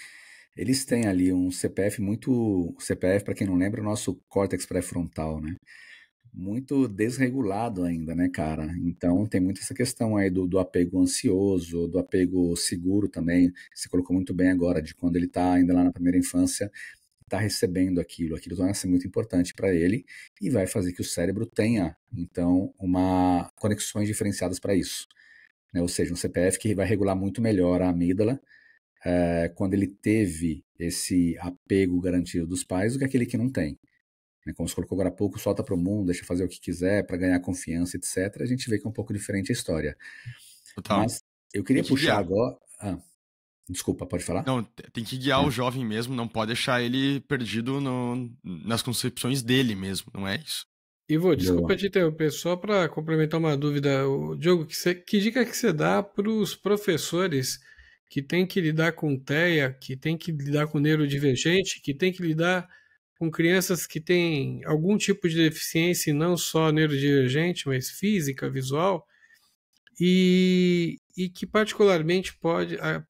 Eles têm ali um CPF CPF, para quem não lembra, é o nosso córtex pré-frontal, né? Muito desregulado ainda, né, cara? Então tem muito essa questão aí do apego ansioso, do apego seguro também. Você colocou muito bem agora, de quando ele tá ainda lá na primeira infância, tá recebendo aquilo vai ser muito importante para ele e vai fazer que o cérebro tenha, então, conexões diferenciadas para isso. Né? Ou seja, um CPF que vai regular muito melhor a amígdala quando ele teve esse apego garantido dos pais do que aquele que não tem. Como você colocou agora há pouco, solta para o mundo, deixa fazer o que quiser para ganhar confiança, etc. A gente vê que é um pouco diferente a história. Total. Mas eu queria puxar agora... desculpa, pode falar? Não, tem que guiar o jovem mesmo, não pode deixar ele perdido nas concepções dele mesmo, não é isso? Ivo, desculpa te interromper, só para complementar uma dúvida, Diogo, que dica que você dá para os professores que têm que lidar com TEA, que têm que lidar com neurodivergente, que têm que lidar com crianças que têm algum tipo de deficiência, não só neurodivergente, mas física, visual, e que particularmente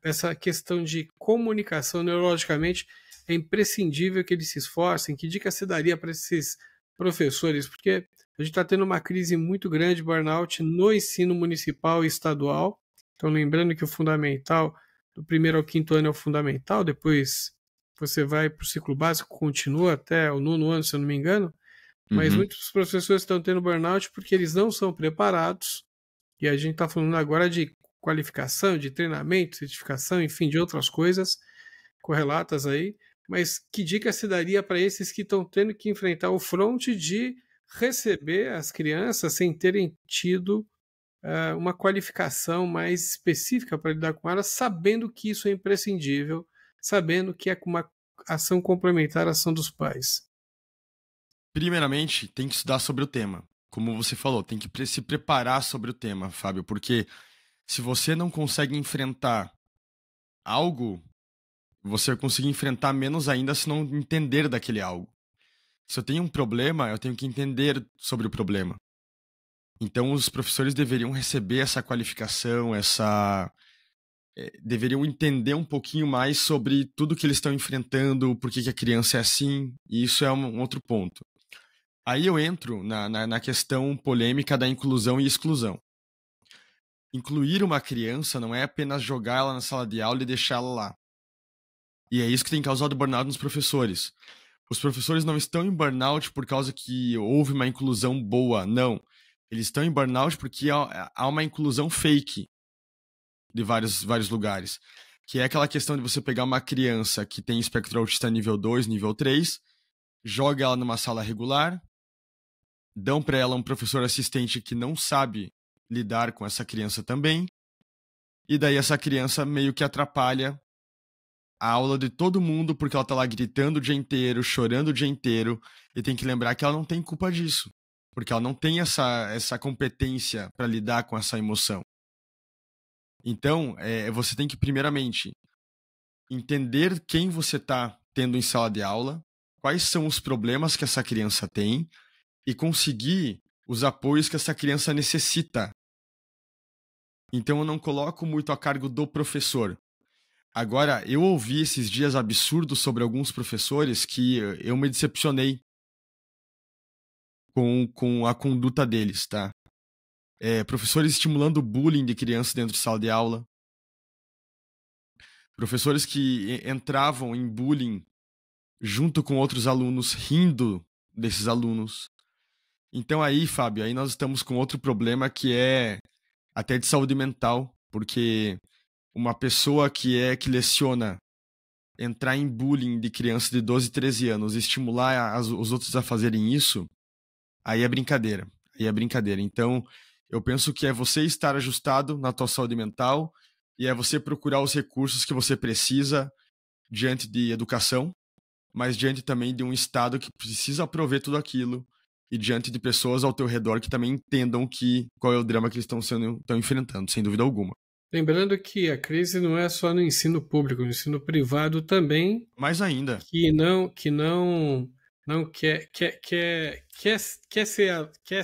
essa questão de comunicação neurologicamente é imprescindível que eles se esforcem. Que dica você daria para esses professores? Porque a gente está tendo uma crise muito grande de burnout no ensino municipal e estadual. Então, lembrando que o fundamental, do primeiro ao quinto ano é o fundamental, depois você vai para o ciclo básico, continua até o nono ano, se eu não me engano, mas muitos professores estão tendo burnout porque eles não são preparados, e a gente está falando agora de qualificação, de treinamento, certificação, enfim, de outras coisas correlatas aí, mas que dica se daria para esses que estão tendo que enfrentar o fronte de receber as crianças sem terem tido uma qualificação mais específica para lidar com elas, sabendo que isso é imprescindível, sabendo que é uma ação complementar à ação dos pais? Primeiramente, tem que estudar sobre o tema. Como você falou, tem que se preparar sobre o tema, Fábio, porque se você não consegue enfrentar algo, você vai conseguir enfrentar menos ainda se não entender daquele algo. Se eu tenho um problema, eu tenho que entender sobre o problema. Então, os professores deveriam receber essa qualificação, deveriam entender um pouquinho mais sobre tudo que eles estão enfrentando, por que a criança é assim, e isso é um outro ponto. Aí eu entro na questão polêmica da inclusão e exclusão. Incluir uma criança não é apenas jogar ela na sala de aula e deixá-la lá. E é isso que tem causado burnout nos professores. Os professores não estão em burnout por causa que houve uma inclusão boa, não. Eles estão em burnout porque há uma inclusão fake de vários lugares. Que é aquela questão de você pegar uma criança que tem espectro autista nível 2, nível 3, joga ela numa sala regular, dão para ela um professor assistente que não sabe lidar com essa criança também, e daí essa criança meio que atrapalha a aula de todo mundo porque ela tá lá gritando o dia inteiro, chorando o dia inteiro, e tem que lembrar que ela não tem culpa disso, porque ela não tem essa competência para lidar com essa emoção. Então, você tem que primeiramente entender quem você tá tendo em sala de aula, quais são os problemas que essa criança tem, e conseguir os apoios que essa criança necessita. Então eu não coloco muito a cargo do professor. Agora, eu ouvi esses dias absurdos sobre alguns professores que eu me decepcionei com a conduta deles, tá? Professores estimulando bullying de crianças dentro de sala de aula. Professores que entravam em bullying junto com outros alunos, rindo desses alunos. Então aí, Fábio, aí nós estamos com outro problema que é até de saúde mental, porque uma pessoa que leciona entrar em bullying de crianças de 12, 13 anos, estimular os outros a fazerem isso, aí é brincadeira. Aí é brincadeira. Então, eu penso que é você estar ajustado na tua saúde mental e é você procurar os recursos que você precisa diante de educação, mas diante também de um Estado que precisa prover tudo aquilo e diante de pessoas ao teu redor que também entendam qual é o drama que eles estão enfrentando, sem dúvida alguma. Lembrando que a crise não é só no ensino público, no ensino privado também. Mais ainda. Que não quer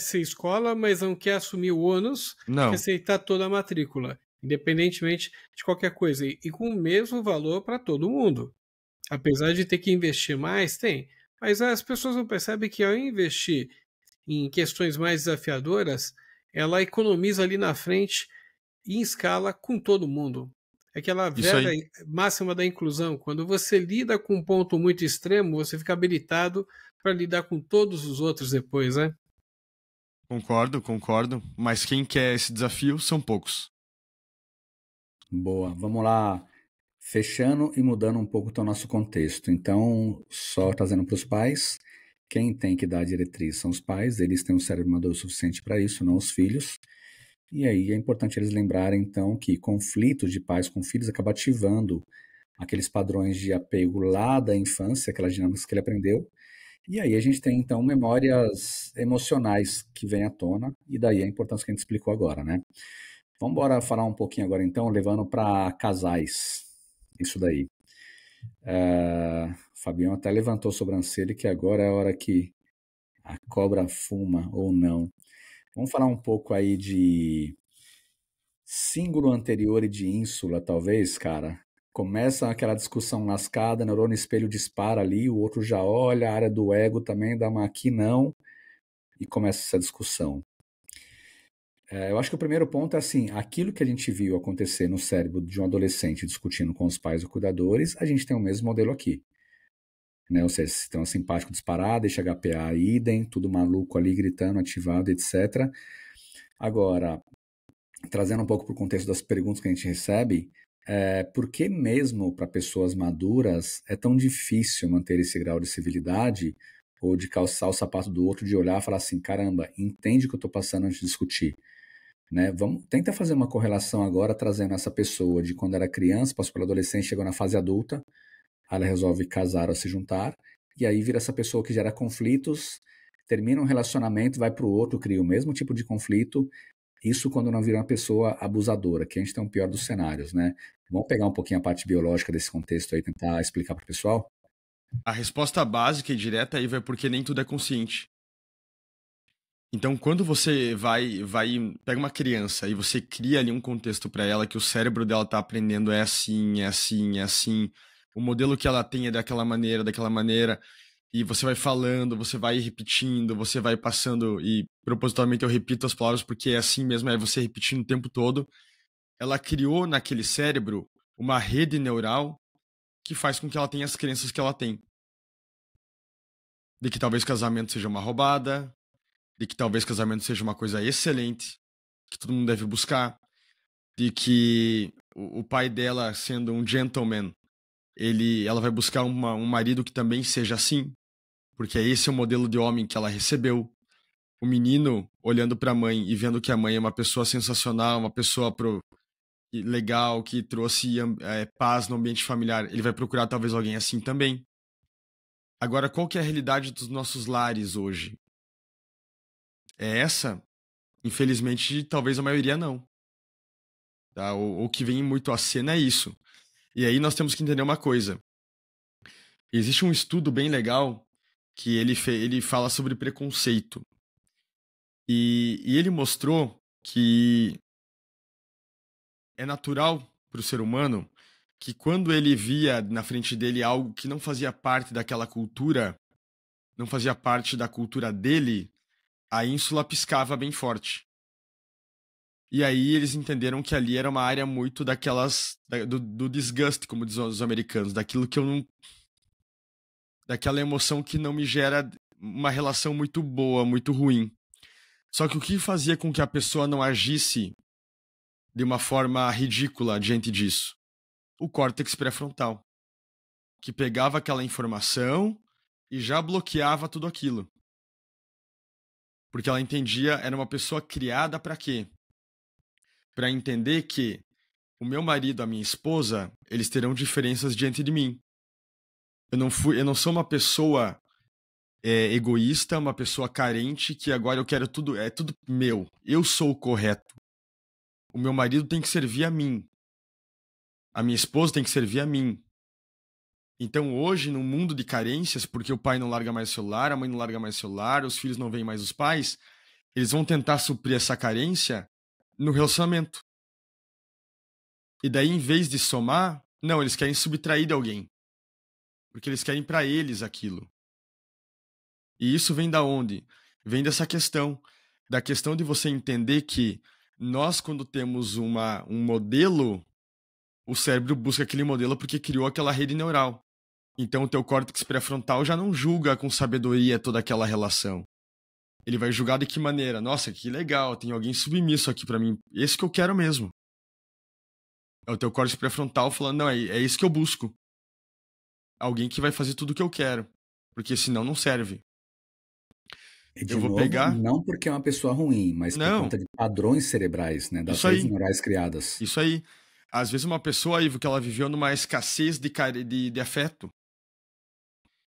ser escola, mas não quer assumir o ônus, Não. quer aceitar toda a matrícula, independentemente de qualquer coisa. E com o mesmo valor para todo mundo. Apesar de ter que investir mais, tem. Mas as pessoas não percebem que ao investir em questões mais desafiadoras, ela economiza ali na frente e em escala com todo mundo. Aquela velha máxima da inclusão, quando você lida com um ponto muito extremo, você fica habilitado para lidar com todos os outros depois, né? Concordo. Mas quem quer esse desafio são poucos. Boa, vamos lá. Fechando e mudando um pouco o nosso contexto. Então, só trazendo para os pais, quem tem que dar a diretriz são os pais, eles têm um cérebro maduro suficiente para isso, não os filhos. E aí é importante eles lembrarem, então, que conflitos de pais com filhos acabam ativando aqueles padrões de apego lá da infância, aquelas dinâmicas que ele aprendeu. E aí a gente tem, então, memórias emocionais que vêm à tona, e daí a importância que a gente explicou agora, né? Vamos embora falar um pouquinho agora, então, levando para casais. Isso daí. Fabião até levantou a sobrancelha que agora é a hora que a cobra fuma ou não. Vamos falar um pouco aí de símbolo anterior e de ínsula, talvez, cara. Começa aquela discussão lascada, neurônio espelho dispara ali, o outro já olha, a área do ego também dá uma aqui não, e começa essa discussão. Eu acho que o primeiro ponto é assim, aquilo que a gente viu acontecer no cérebro de um adolescente discutindo com os pais ou cuidadores, a gente tem o mesmo modelo aqui. Né? Ou seja, sistema simpático disparado, deixa HPA idem, tudo maluco ali gritando, ativado, etc. Agora, trazendo um pouco para o contexto das perguntas que a gente recebe, por que mesmo para pessoas maduras é tão difícil manter esse grau de civilidade ou de calçar o sapato do outro, de olhar e falar assim, caramba, entende o que eu estou passando antes de discutir? Né? Tenta fazer uma correlação agora, trazendo essa pessoa de quando era criança, passou pela adolescência, chegou na fase adulta, ela resolve casar ou se juntar, e aí vira essa pessoa que gera conflitos, termina um relacionamento, vai para o outro, cria o mesmo tipo de conflito, isso quando não vira uma pessoa abusadora, que a gente tem o pior dos cenários, né? Vamos pegar um pouquinho a parte biológica desse contexto aí e tentar explicar para o pessoal? A resposta básica e direta aí vai porque nem tudo é consciente. Então, quando você pega uma criança e você cria ali um contexto para ela que o cérebro dela tá aprendendo é assim, é assim, é assim, o modelo que ela tem é daquela maneira, e você vai falando, você vai repetindo, você vai passando, e propositalmente eu repito as palavras porque é assim mesmo, é você repetindo o tempo todo. Ela criou naquele cérebro uma rede neural que faz com que ela tenha as crenças que ela tem. De que talvez casamento seja uma roubada, de que talvez casamento seja uma coisa excelente, que todo mundo deve buscar, de que o pai dela, sendo um gentleman, ela vai buscar um marido que também seja assim, porque esse é o modelo de homem que ela recebeu. O menino olhando para a mãe e vendo que a mãe é uma pessoa sensacional, uma pessoa legal, que trouxe paz no ambiente familiar, ele vai procurar talvez alguém assim também. Agora, qual que é a realidade dos nossos lares hoje? É essa? Infelizmente, talvez a maioria não. Tá? O que vem muito à cena é isso. E aí nós temos que entender uma coisa. Existe um estudo bem legal que ele fala sobre preconceito. E ele mostrou que é natural para o ser humano que quando ele via na frente dele algo que não fazia parte daquela cultura, não fazia parte da cultura dele, a ínsula piscava bem forte. E aí eles entenderam que ali era uma área muito do disgust, como dizem os americanos, daquilo que eu não... daquela emoção que não me gera uma relação muito boa, muito ruim. Só que o que fazia com que a pessoa não agisse de uma forma ridícula diante disso? O córtex pré-frontal, que pegava aquela informação e já bloqueava tudo aquilo. Porque ela entendia, era uma pessoa criada para quê? Para entender que o meu marido, a minha esposa, eles terão diferenças diante de mim. Eu não sou uma pessoa egoísta, uma pessoa carente que agora eu quero tudo, é tudo meu. Eu sou o correto. O meu marido tem que servir a mim. A minha esposa tem que servir a mim. Então hoje, num mundo de carências, porque o pai não larga mais o celular, a mãe não larga mais o celular, os filhos não veem mais os pais, eles vão tentar suprir essa carência no relacionamento. E daí, em vez de somar, não, eles querem subtrair de alguém. Porque eles querem para eles aquilo. E isso vem da onde? Vem dessa questão. Da questão de você entender que nós, quando temos um modelo, o cérebro busca aquele modelo porque criou aquela rede neural. Então o teu córtex pré-frontal já não julga com sabedoria toda aquela relação. Ele vai julgar de que maneira? Nossa, que legal, tem alguém submisso aqui pra mim. Esse que eu quero mesmo. É o teu córtex pré-frontal falando, não, é isso que eu busco. Alguém que vai fazer tudo o que eu quero. Porque senão não serve. E de Eu vou novo, pegar... não porque é uma pessoa ruim, mas por Não. conta de padrões cerebrais, né? Das Isso redes aí. neurais criadas. Isso aí. Às vezes uma pessoa, Ivo, que ela viveu numa escassez de afeto.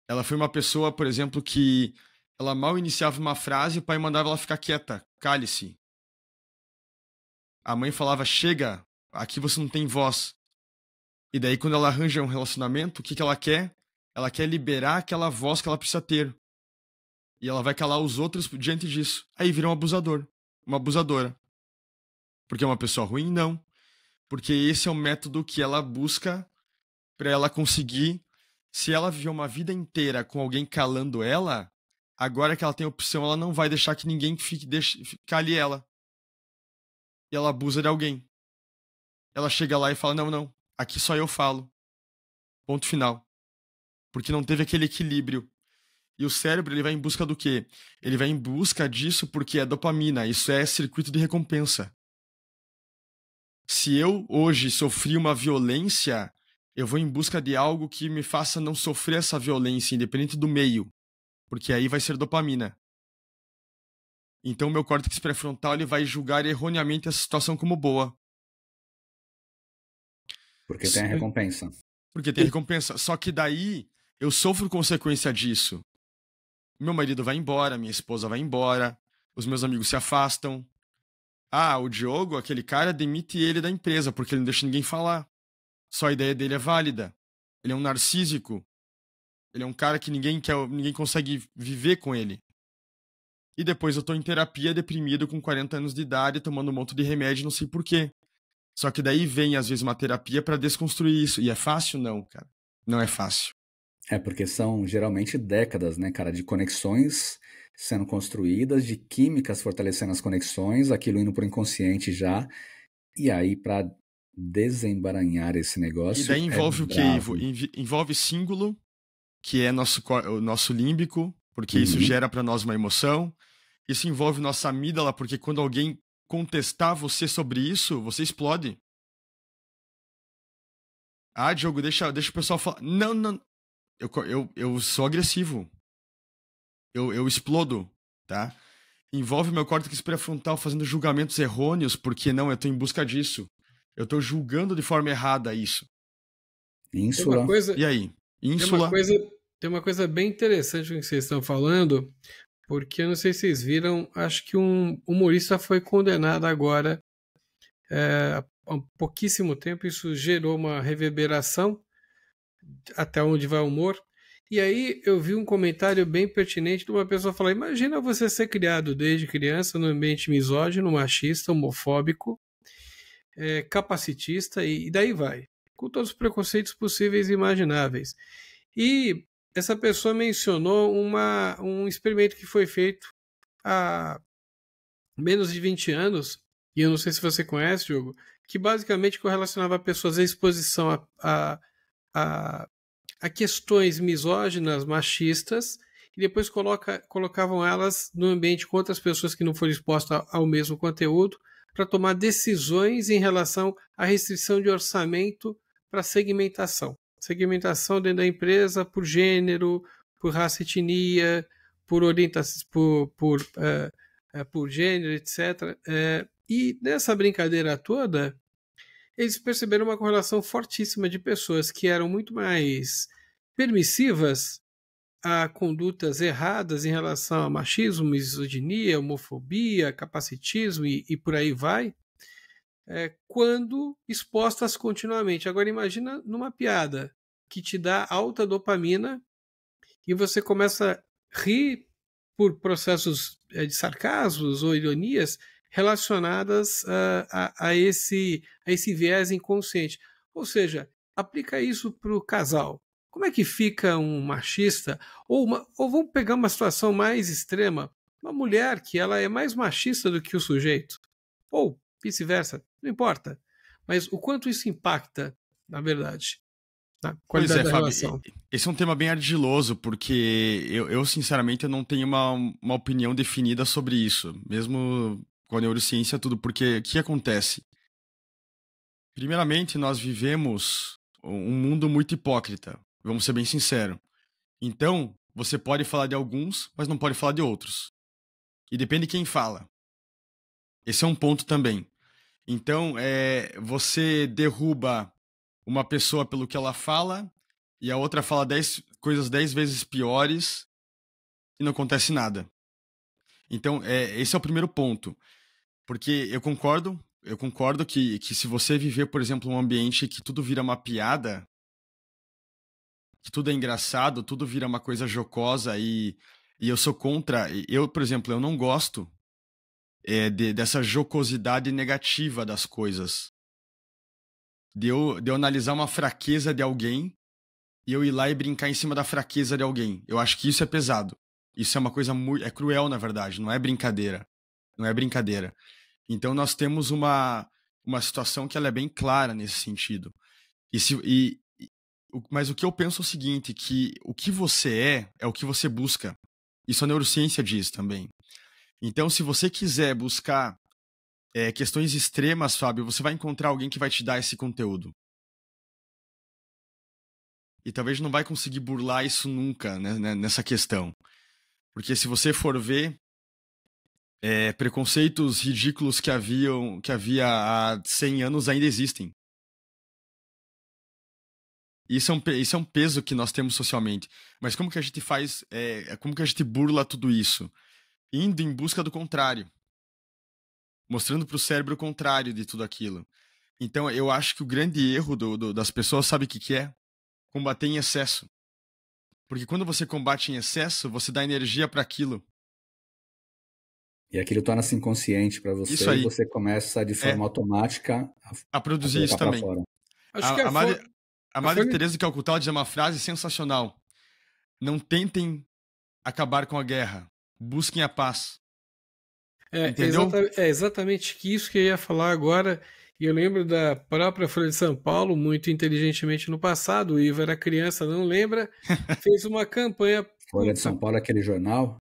Ela foi uma pessoa, por exemplo, que ela mal iniciava uma frase e o pai mandava ela ficar quieta. Cale-se. A mãe falava, chega, aqui você não tem voz. E daí quando ela arranja um relacionamento, o que ela quer? Ela quer liberar aquela voz que ela precisa ter. E ela vai calar os outros diante disso. Aí vira um abusador. Uma abusadora. Porque é uma pessoa ruim? Não. Porque esse é o método que ela busca para ela conseguir. Se ela viveu uma vida inteira com alguém calando ela, agora que ela tem opção, ela não vai deixar que ninguém cale ela. E ela abusa de alguém. Ela chega lá e fala, não, aqui só eu falo. Ponto final. Porque não teve aquele equilíbrio. E o cérebro, ele vai em busca do quê? Ele vai em busca disso porque é dopamina. Isso é circuito de recompensa. Se eu hoje sofri uma violência, eu vou em busca de algo que me faça não sofrer essa violência, independente do meio. Porque aí vai ser dopamina. Então, meu córtex pré-frontal ele vai julgar erroneamente essa situação como boa. Porque tem a recompensa. Porque tem a recompensa. Só que daí, eu sofro consequência disso. Meu marido vai embora, minha esposa vai embora, os meus amigos se afastam. Ah, o Diogo, aquele cara, demite ele da empresa porque ele não deixa ninguém falar. Só a ideia dele é válida. Ele é um narcísico. Ele é um cara que ninguém consegue viver com ele. e depois eu tô em terapia, deprimido, com 40 anos de idade, tomando um monte de remédio, não sei por quê. Só que daí vem, às vezes, uma terapia pra desconstruir isso. E é fácil? Não, cara. Não é fácil. É porque são geralmente décadas, né, cara, de conexões sendo construídas, de químicas fortalecendo as conexões, aquilo indo pro inconsciente já, e aí para desembaraçar esse E negócio daí é envolve o quê, Ivo? bravo. Envolve símbolo, que é o nosso límbico, porque isso Uhum. gera pra nós uma emoção. Isso envolve nossa amígdala, porque quando alguém contestar você sobre isso, você explode. Ah, Diogo, deixa o pessoal falar. Não, não. Eu sou agressivo. Eu explodo, tá? Envolve meu córtex pré-frontal fazendo julgamentos errôneos, porque não, eu tô em busca disso. Eu tô julgando de forma errada isso. Tem uma Ínsula. coisa, E aí? tem uma Ínsula? coisa, tem uma coisa bem interessante no que vocês estão falando, porque eu não sei se vocês viram, acho que um humorista foi condenado agora, há um pouquíssimo tempo, isso gerou uma reverberação até onde vai o humor. E aí eu vi um comentário bem pertinente de uma pessoa falar: imagina você ser criado desde criança num ambiente misógino, machista, homofóbico, capacitista e daí vai, com todos os preconceitos possíveis e imagináveis. E essa pessoa mencionou um experimento que foi feito há menos de 20 anos, e eu não sei se você conhece, Diogo, que basicamente correlacionava pessoas à exposição a, a questões misóginas, machistas, e depois colocavam elas no ambiente com outras pessoas que não foram expostas ao mesmo conteúdo, para tomar decisões em relação à restrição de orçamento para segmentação. Segmentação dentro da empresa por gênero, por raça, etnia, por orientação, por gênero, etc. E nessa brincadeira toda, eles perceberam uma correlação fortíssima de pessoas que eram muito mais permissivas a condutas erradas em relação a machismo, misoginia, homofobia, capacitismo e por aí vai, quando expostas continuamente. Agora imagina numa piada que te dá alta dopamina e você começa a rir por processos de sarcasmos ou ironias relacionadas a esse viés inconsciente. Ou seja, aplica isso para o casal. Como é que fica um machista? Ou vamos pegar uma situação mais extrema, uma mulher que ela é mais machista do que o sujeito. Ou vice-versa, não importa. Mas o quanto isso impacta, na verdade, na Pois qualidade é, da Fábio. relação. Esse é um tema bem ardiloso, porque sinceramente, eu não tenho uma opinião definida sobre isso. Mesmo com a neurociência, tudo. Porque o que acontece? Primeiramente, nós vivemos um mundo muito hipócrita. Vamos ser bem sinceros. Então, você pode falar de alguns, mas não pode falar de outros. E depende de quem fala. Esse é um ponto também. Então, você derruba uma pessoa pelo que ela fala e a outra fala 10 coisas 10 vezes piores e não acontece nada. Então, esse é o primeiro ponto. Porque eu concordo que se você viver, por exemplo, um ambiente que tudo vira uma piada, que tudo é engraçado, tudo vira uma coisa jocosa e eu sou contra. Eu, por exemplo, eu não gosto dessa jocosidade negativa das coisas. De eu analisar uma fraqueza de alguém e eu ir lá e brincar em cima da fraqueza de alguém. Eu acho que isso é pesado. Isso é uma coisa muito. É cruel, na verdade. Não é brincadeira. Não é brincadeira. Então nós temos uma situação que ela é bem clara nesse sentido. Mas o que eu penso é o seguinte, que o que você é o que você busca. Isso a neurociência diz também. Então, se você quiser buscar questões extremas, Fábio, você vai encontrar alguém que vai te dar esse conteúdo. E talvez não vai conseguir burlar isso nunca, né, nessa questão. Porque se você for ver, preconceitos ridículos que havia há 100 anos ainda existem. Isso é um peso que nós temos socialmente. Mas como que a gente faz, como que a gente burla tudo isso? Indo em busca do contrário. Mostrando para o cérebro o contrário de tudo aquilo. Então, eu acho que o grande erro das pessoas, sabe o que é? Combater em excesso. Porque quando você combate em excesso, você dá energia para aquilo. E aquilo torna-se inconsciente para Isso você e aí. você começa de forma automática A a produzir isso colocar para também. fora. Acho que A Madre, a a Madre folha Teresa de Calcutá ela diz uma frase sensacional. Não tentem acabar com a guerra. Busquem a paz. Entendeu? é exatamente isso que eu ia falar agora. E eu lembro da própria Folha de São Paulo, muito inteligentemente no passado, o Ivo era criança, não lembra, fez uma campanha, Folha de São puta, Paulo, aquele jornal.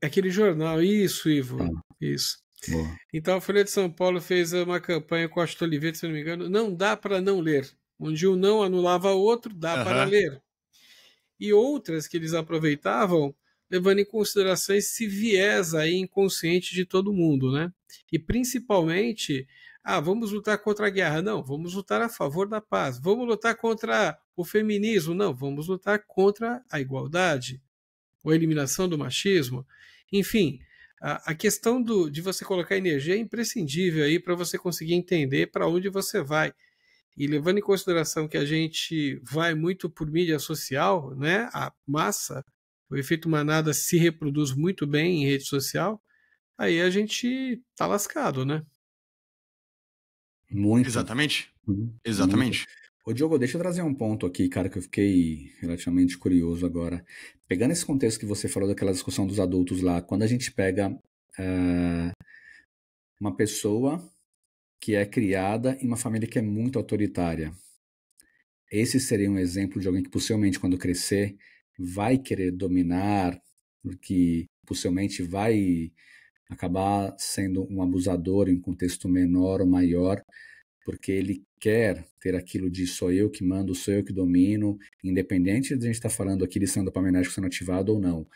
aquele jornal, isso, Tá, Ivo, isso. boa. Então a Folha de São Paulo fez uma campanha com Costa Oliveira, se não me engano, não dá para não ler. Onde um não anulava o outro, dá para Aham. ler. E outras que eles aproveitavam, levando em consideração esse viés aí inconsciente de todo mundo, né? E principalmente, vamos lutar contra a guerra. Não, vamos lutar a favor da paz. Vamos lutar contra o feminismo. Não, vamos lutar contra a igualdade, ou a eliminação do machismo. Enfim, a questão de você colocar energia é imprescindível aí para você conseguir entender para onde você vai. E levando em consideração que a gente vai muito por mídia social, né? A massa, o efeito manada se reproduz muito bem em rede social, aí a gente tá lascado, né? Muito. Exatamente. Muito. Exatamente. Ô, Diogo, deixa eu trazer um ponto aqui, cara, que eu fiquei relativamente curioso agora. Pegando esse contexto que você falou daquela discussão dos adultos lá, quando a gente pega uma pessoa que é criada em uma família que é muito autoritária, esse seria um exemplo de alguém que possivelmente, quando crescer, vai querer dominar, que possivelmente vai acabar sendo um abusador em contexto menor ou maior, porque ele quer ter aquilo de sou eu que mando, sou eu que domino, independente de a gente estar falando aqui de sendo dopaminérgico sendo ativado ou não.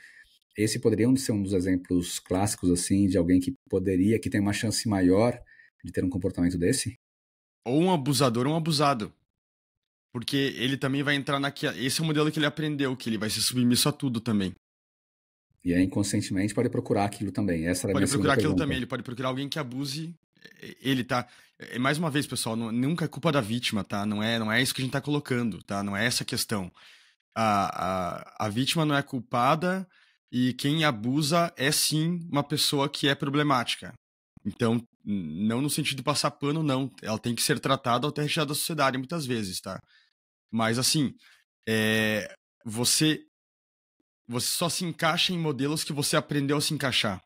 Esse poderia ser um dos exemplos clássicos, assim, de alguém que poderia, que tem uma chance maior de ter um comportamento desse? Ou um abusador ou um abusado. Porque ele também vai entrar naquela. Esse é o modelo que ele aprendeu, que ele vai ser submisso a tudo também. E aí, inconscientemente, pode procurar aquilo também. Essa era a minha Pode segunda procurar aquilo pergunta. também, ele pode procurar alguém que abuse ele, tá? Mais uma vez, pessoal, nunca é culpa da vítima, tá? Não é isso que a gente tá colocando, tá? Não é essa a questão. A vítima não é culpada e quem abusa é sim uma pessoa que é problemática. Então, não no sentido de passar pano, não. Ela tem que ser tratada ou até retirada da sociedade, muitas vezes, tá? Mas, assim, você só se encaixa em modelos que você aprendeu a se encaixar.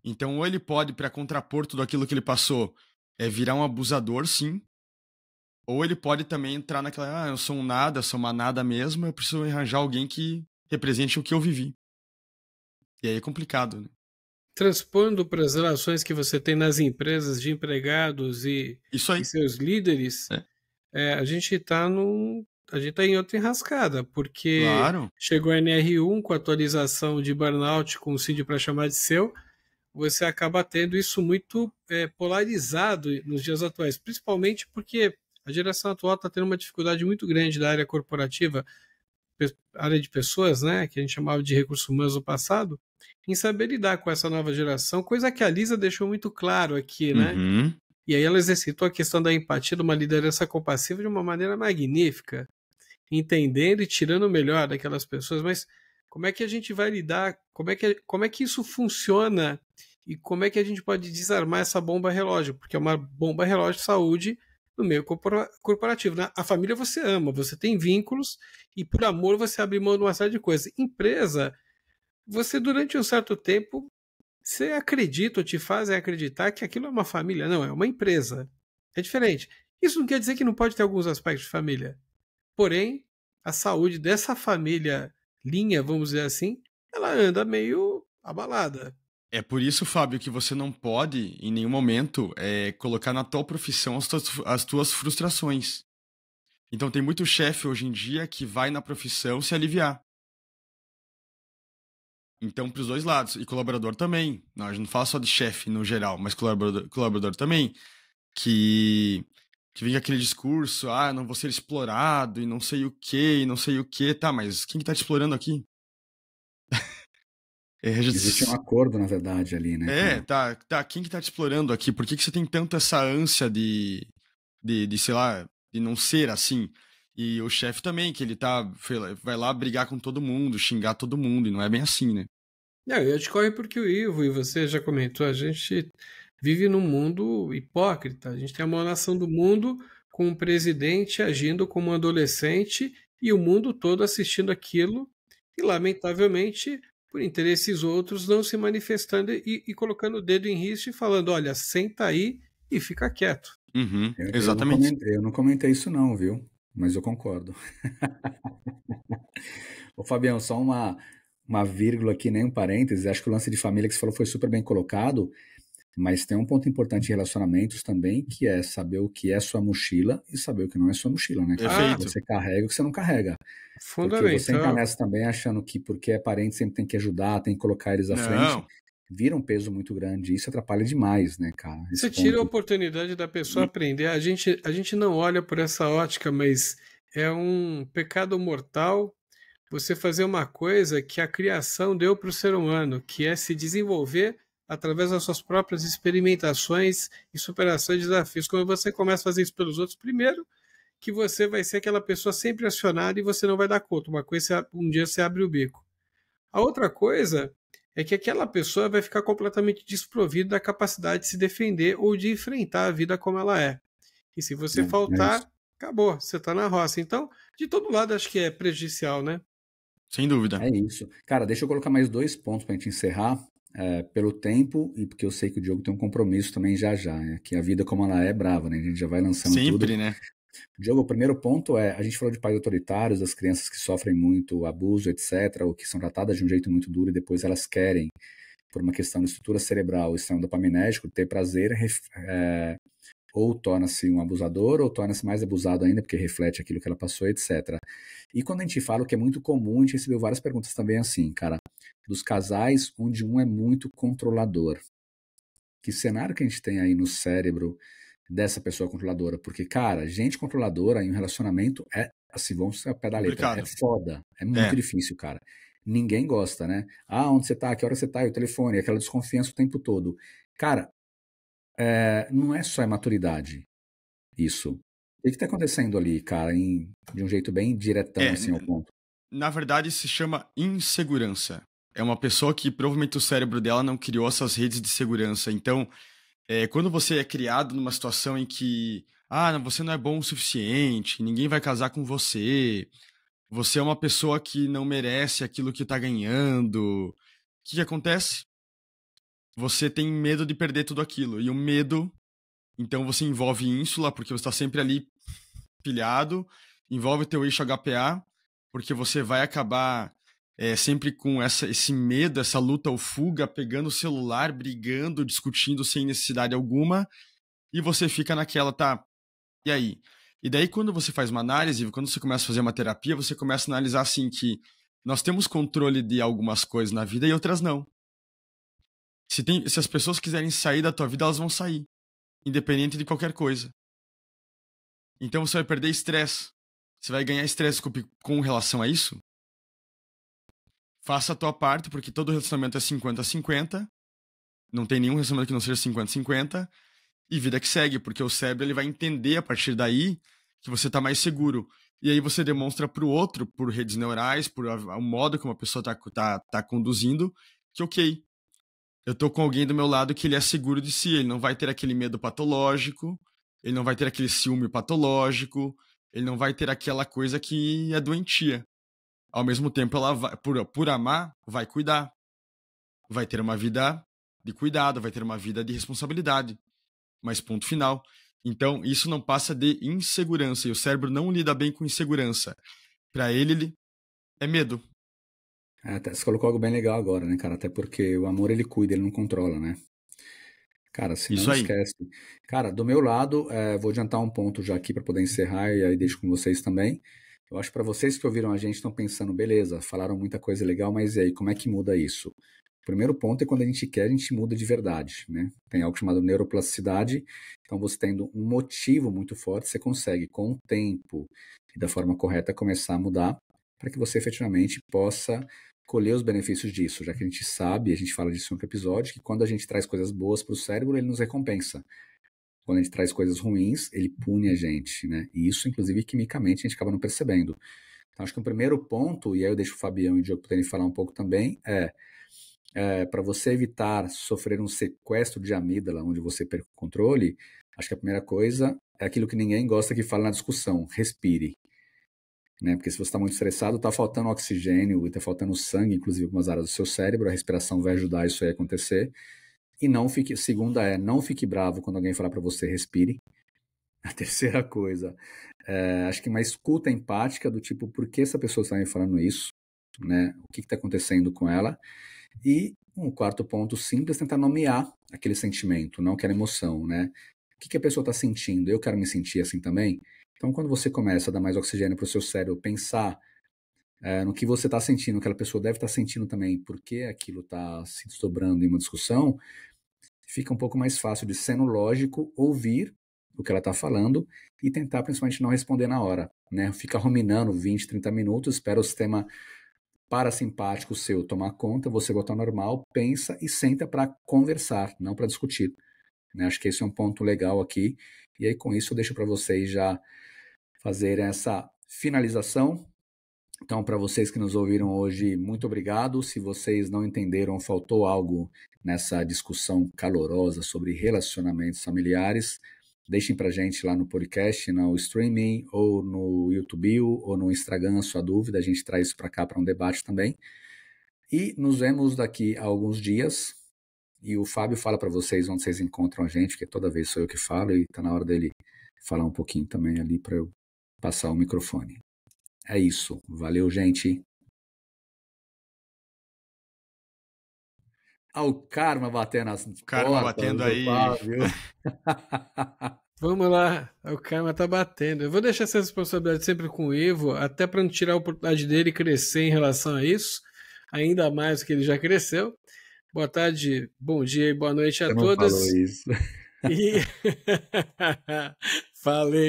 Então, ou ele pode, para contrapor tudo aquilo que ele passou, virar um abusador, sim. Ou ele pode também entrar naquela, eu sou um nada, eu sou uma nada mesmo, eu preciso arranjar alguém que represente o que eu vivi. E aí é complicado, né? Transpondo para as relações que você tem nas empresas de empregados Isso e aí. seus líderes, a gente está em outra enrascada, porque Claro. chegou a NR1 com atualização de burnout com o CID para chamar de seu, você acaba tendo isso muito polarizado nos dias atuais, principalmente porque a geração atual está tendo uma dificuldade muito grande da área corporativa, área de pessoas, né, que a gente chamava de recursos humanos no passado, em saber lidar com essa nova geração, coisa que a Lisa deixou muito claro aqui, né? Uhum. E aí ela exercitou a questão da empatia, de uma liderança compassiva de uma maneira magnífica, entendendo e tirando o melhor daquelas pessoas, mas como é que a gente vai lidar, como é que isso funciona e como é que a gente pode desarmar essa bomba relógio, porque é uma bomba relógio de saúde no meio corporativo. Né? A família você ama, você tem vínculos e por amor você abre mão de uma série de coisas. Empresa, você durante um certo tempo, você acredita ou te fazem acreditar que aquilo é uma família. Não, é uma empresa. É diferente. Isso não quer dizer que não pode ter alguns aspectos de família. Porém, a saúde dessa família linha, vamos dizer assim, ela anda meio abalada. É por isso, Fábio, que você não pode, em nenhum momento, colocar na tua profissão as tuas frustrações. Então tem muito chefe hoje em dia que vai na profissão se aliviar. Então, para os dois lados. E colaborador também. Não, a gente não fala só de chefe no geral, mas colaborador também. Que vem com aquele discurso, não vou ser explorado, e não sei o que, e não sei o que. Tá, mas quem que tá te explorando aqui? Existe um acordo, na verdade, ali, né? Tá. Quem que tá te explorando aqui? Por que você tem tanto essa ânsia de, sei lá, de não ser assim? E o chefe também, que ele vai lá brigar com todo mundo, xingar todo mundo, e não é bem assim, né? Não, eu discordo porque o Ivo e você já comentou, a gente vive num mundo hipócrita. A gente tem a maior nação do mundo com um presidente agindo como um adolescente e o mundo todo assistindo aquilo e, lamentavelmente, por interesses outros, não se manifestando e colocando o dedo em risco e falando, olha, senta aí e fica quieto. Uhum, Eu não exatamente. comentei, eu não comentei isso não, viu? Mas eu concordo. Ô, Fabião, só uma vírgula aqui, nem um parênteses. Acho que o lance de família que você falou foi super bem colocado, mas tem um ponto importante em relacionamentos também, que é saber o que é sua mochila e saber o que não é sua mochila, né, cara? O que Perfeito. você carrega e o que você não carrega. Porque você entrar Fundamental. nessa também achando que porque é parente sempre tem que ajudar, tem que colocar eles à frente, Não, vira um peso muito grande. Isso atrapalha demais, né, cara? Você Esse tira a ponto. oportunidade da pessoa aprender. A gente não olha por essa ótica, mas é um pecado mortal você fazer uma coisa que a criação deu para o ser humano, que é se desenvolver através das suas próprias experimentações e superações de desafios. Quando você começa a fazer isso pelos outros, primeiro que você vai ser aquela pessoa sempre acionada e você não vai dar conta. Uma coisa, um dia você abre o bico. A outra coisa é que aquela pessoa vai ficar completamente desprovida da capacidade de se defender ou de enfrentar a vida como ela é. E se você É isso. faltar, acabou, você está na roça. Então, de todo lado, acho que é prejudicial, né? sem dúvida. É isso. Cara, deixa eu colocar mais dois pontos para a gente encerrar. Pelo tempo e porque eu sei que o Diogo tem um compromisso também já já, né? Que a vida como ela é brava, né? A gente já vai lançando tudo. Sempre, né? Diogo, o primeiro ponto é, a gente falou de pais autoritários, das crianças que sofrem muito abuso, etc., ou que são tratadas de um jeito muito duro e depois elas querem, por uma questão de estrutura cerebral, extremo dopaminérgico, ter prazer, ou torna-se um abusador, ou torna-se mais abusado ainda, porque reflete aquilo que ela passou, etc. E quando a gente fala, o que é muito comum, a gente recebeu várias perguntas também assim, cara, dos casais onde um é muito controlador. Que cenário que a gente tem aí no cérebro dessa pessoa controladora? Porque, cara, gente controladora em um relacionamento é, assim, vamos ao pé da letra, é Complicado. foda, é muito É, difícil, cara. Ninguém gosta, né? Ah, onde você tá? Que hora você tá? E o telefone, aquela desconfiança o tempo todo. Cara, não é só imaturidade isso. O que está acontecendo ali, cara, de um jeito bem diretão, é, assim, ao ponto? na verdade se chama insegurança. É uma pessoa que provavelmente o cérebro dela não criou essas redes de segurança. Então, quando você é criado numa situação em que, você não é bom o suficiente, ninguém vai casar com você, você é uma pessoa que não merece aquilo que tá ganhando, o que acontece? Você tem medo de perder tudo aquilo. E o medo, então você envolve ínsula, porque você está sempre ali pilhado, envolve teu eixo HPA, porque você vai acabar sempre com esse medo, essa luta ou fuga, pegando o celular, brigando, discutindo sem necessidade alguma, e você fica naquela, tá, e aí? E daí quando você faz uma análise, quando você começa a fazer uma terapia, você começa a analisar assim que nós temos controle de algumas coisas na vida e outras não. Se as pessoas quiserem sair da tua vida, elas vão sair, independente de qualquer coisa. Então você vai perder estresse. Você vai ganhar estresse com relação a isso? Faça a tua parte, porque todo relacionamento é 50-50. Não tem nenhum relacionamento que não seja 50-50. E vida que segue, porque o cérebro ele vai entender a partir daí que você tá mais seguro. E aí você demonstra pro outro, por redes neurais, por o modo como a pessoa tá conduzindo, que ok, eu tô com alguém do meu lado que ele é seguro de si, ele não vai ter aquele medo patológico, ele não vai ter aquele ciúme patológico, ele não vai ter aquela coisa que é doentia. Ao mesmo tempo, ela vai, por amar, vai cuidar. Vai ter uma vida de cuidado, vai ter uma vida de responsabilidade. Mas ponto final. Então, isso não passa de insegurança. E o cérebro não lida bem com insegurança. Para ele é medo. Você colocou algo bem legal agora, né, cara? Até porque o amor, ele cuida, ele não controla, né? Cara, se não Isso aí. esquece. Cara, do meu lado, vou adiantar um ponto já aqui para poder encerrar e aí deixo com vocês também. Eu acho que para vocês que ouviram a gente estão pensando, beleza, falaram muita coisa legal, mas e aí, como é que muda isso? O primeiro ponto é quando a gente quer, a gente muda de verdade, né? Tem algo chamado neuroplasticidade. Então, você tendo um motivo muito forte, você consegue, com o tempo e da forma correta, começar a mudar para que você efetivamente possa colher os benefícios disso, já que a gente sabe, a gente fala disso em outro episódio, que quando a gente traz coisas boas para o cérebro, ele nos recompensa. Quando a gente traz coisas ruins, ele pune a gente, né? E isso, inclusive, quimicamente, a gente acaba não percebendo. Então, acho que o primeiro ponto, e aí eu deixo o Fabião e o Diogo poderem falar um pouco também, para você evitar sofrer um sequestro de amígdala, onde você perca o controle, acho que a primeira coisa é aquilo que ninguém gosta que fala na discussão: respire. Né? Porque se você está muito estressado, está faltando oxigênio e está faltando sangue, inclusive em algumas áreas do seu cérebro, a respiração vai ajudar isso aí a acontecer. E não fique, segunda não fique bravo quando alguém falar para você: respire. A terceira coisa, acho que uma escuta empática do tipo: por que essa pessoa está me falando isso? Né? O que está acontecendo com ela? E um quarto ponto simples, tentar nomear aquele sentimento, não aquela emoção, né? O que a pessoa está sentindo? Eu quero me sentir assim também? Então, quando você começa a dar mais oxigênio para o seu cérebro, pensar no que você está sentindo, aquela pessoa deve estar sentindo também, por que aquilo está se desdobrando em uma discussão, fica um pouco mais fácil de, sendo lógico, ouvir o que ela está falando e tentar, principalmente, não responder na hora, né? Fica ruminando 20, 30 minutos, espera o sistema parasimpático seu tomar conta, você voltar ao normal, pensa e senta para conversar, não para discutir. Né? Acho que esse é um ponto legal aqui. E aí, com isso, eu deixo para vocês já fazerem essa finalização. Então, para vocês que nos ouviram hoje, muito obrigado. Se vocês não entenderam, faltou algo nessa discussão calorosa sobre relacionamentos familiares, deixem para a gente lá no podcast, no streaming, ou no YouTube, ou no Instagram a sua dúvida. A gente traz isso para cá para um debate também. E nos vemos daqui a alguns dias. E o Fábio fala para vocês onde vocês encontram a gente, porque toda vez sou eu que falo e está na hora dele falar um pouquinho também ali para eu passar o microfone. É isso. Valeu, gente. O Karma batendo as portas. Karma batendo aí. Fábio. Vamos lá, o Karma tá batendo. Eu vou deixar essa responsabilidade sempre com o Ivo, até para não tirar a oportunidade dele crescer em relação a isso, ainda mais do que ele já cresceu. Boa tarde, bom dia e boa noite a todas. Não falou isso. E...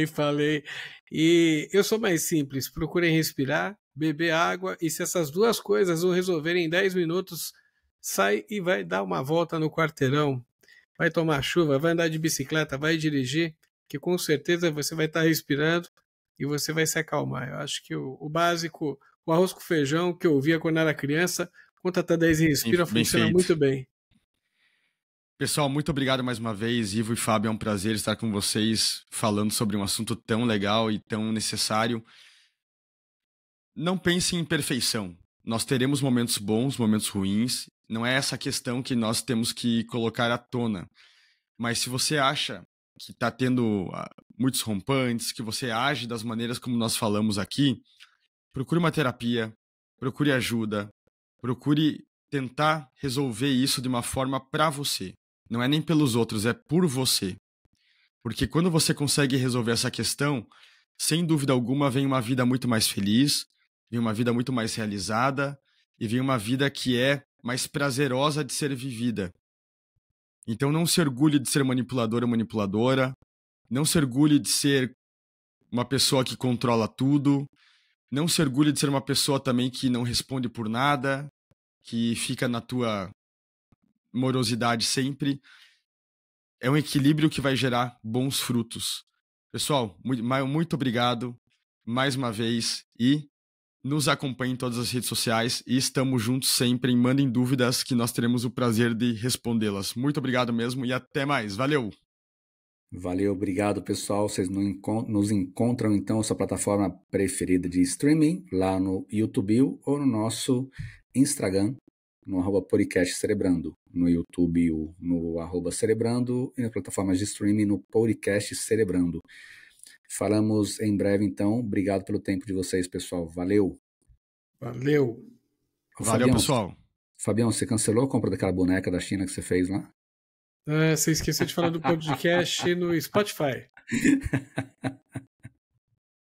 falei. E eu sou mais simples, procurem respirar, beber água, e se essas duas coisas não resolverem em 10 minutos, sai e vai dar uma volta no quarteirão, vai tomar chuva, vai andar de bicicleta, vai dirigir, que com certeza você vai estar respirando e você vai se acalmar. Eu acho que o básico, o arroz com feijão que eu ouvia quando era criança, conta até 10 e respira, funciona feito. Muito bem. Pessoal, muito obrigado mais uma vez, Ivo e Fábio, é um prazer estar com vocês falando sobre um assunto tão legal e tão necessário. Não pense em perfeição. Nós teremos momentos bons, momentos ruins. Não é essa questão que nós temos que colocar à tona. Mas se você acha que está tendo muitos rompantes, que você age das maneiras como nós falamos aqui, procure uma terapia, procure ajuda, procure tentar resolver isso de uma forma para você. Não é nem pelos outros, é por você. Porque quando você consegue resolver essa questão, sem dúvida alguma, vem uma vida muito mais feliz, vem uma vida muito mais realizada e vem uma vida que é mais prazerosa de ser vivida. Então não se orgulhe de ser manipulador ou manipuladora, não se orgulhe de ser uma pessoa que controla tudo, não se orgulhe de ser uma pessoa também que não responde por nada, que fica na tua morosidade sempre. É um equilíbrio que vai gerar bons frutos. Pessoal, muito obrigado mais uma vez e nos acompanhem em todas as redes sociais e estamos juntos sempre. Mandem dúvidas que nós teremos o prazer de respondê-las. Muito obrigado mesmo e até mais. Valeu! Valeu, obrigado pessoal. Vocês nos encontram então na sua plataforma preferida de streaming, lá no YouTube ou no nosso Instagram, no @podcast Cerebrando, no YouTube, no @Cerebrando e nas plataformas de streaming no podcast Cerebrando. Falamos em breve, então. Obrigado pelo tempo de vocês, pessoal. Valeu. Valeu, Fabião, pessoal. Fabião, você cancelou a compra daquela boneca da China que você fez lá? Você esqueceu de falar do podcast no Spotify.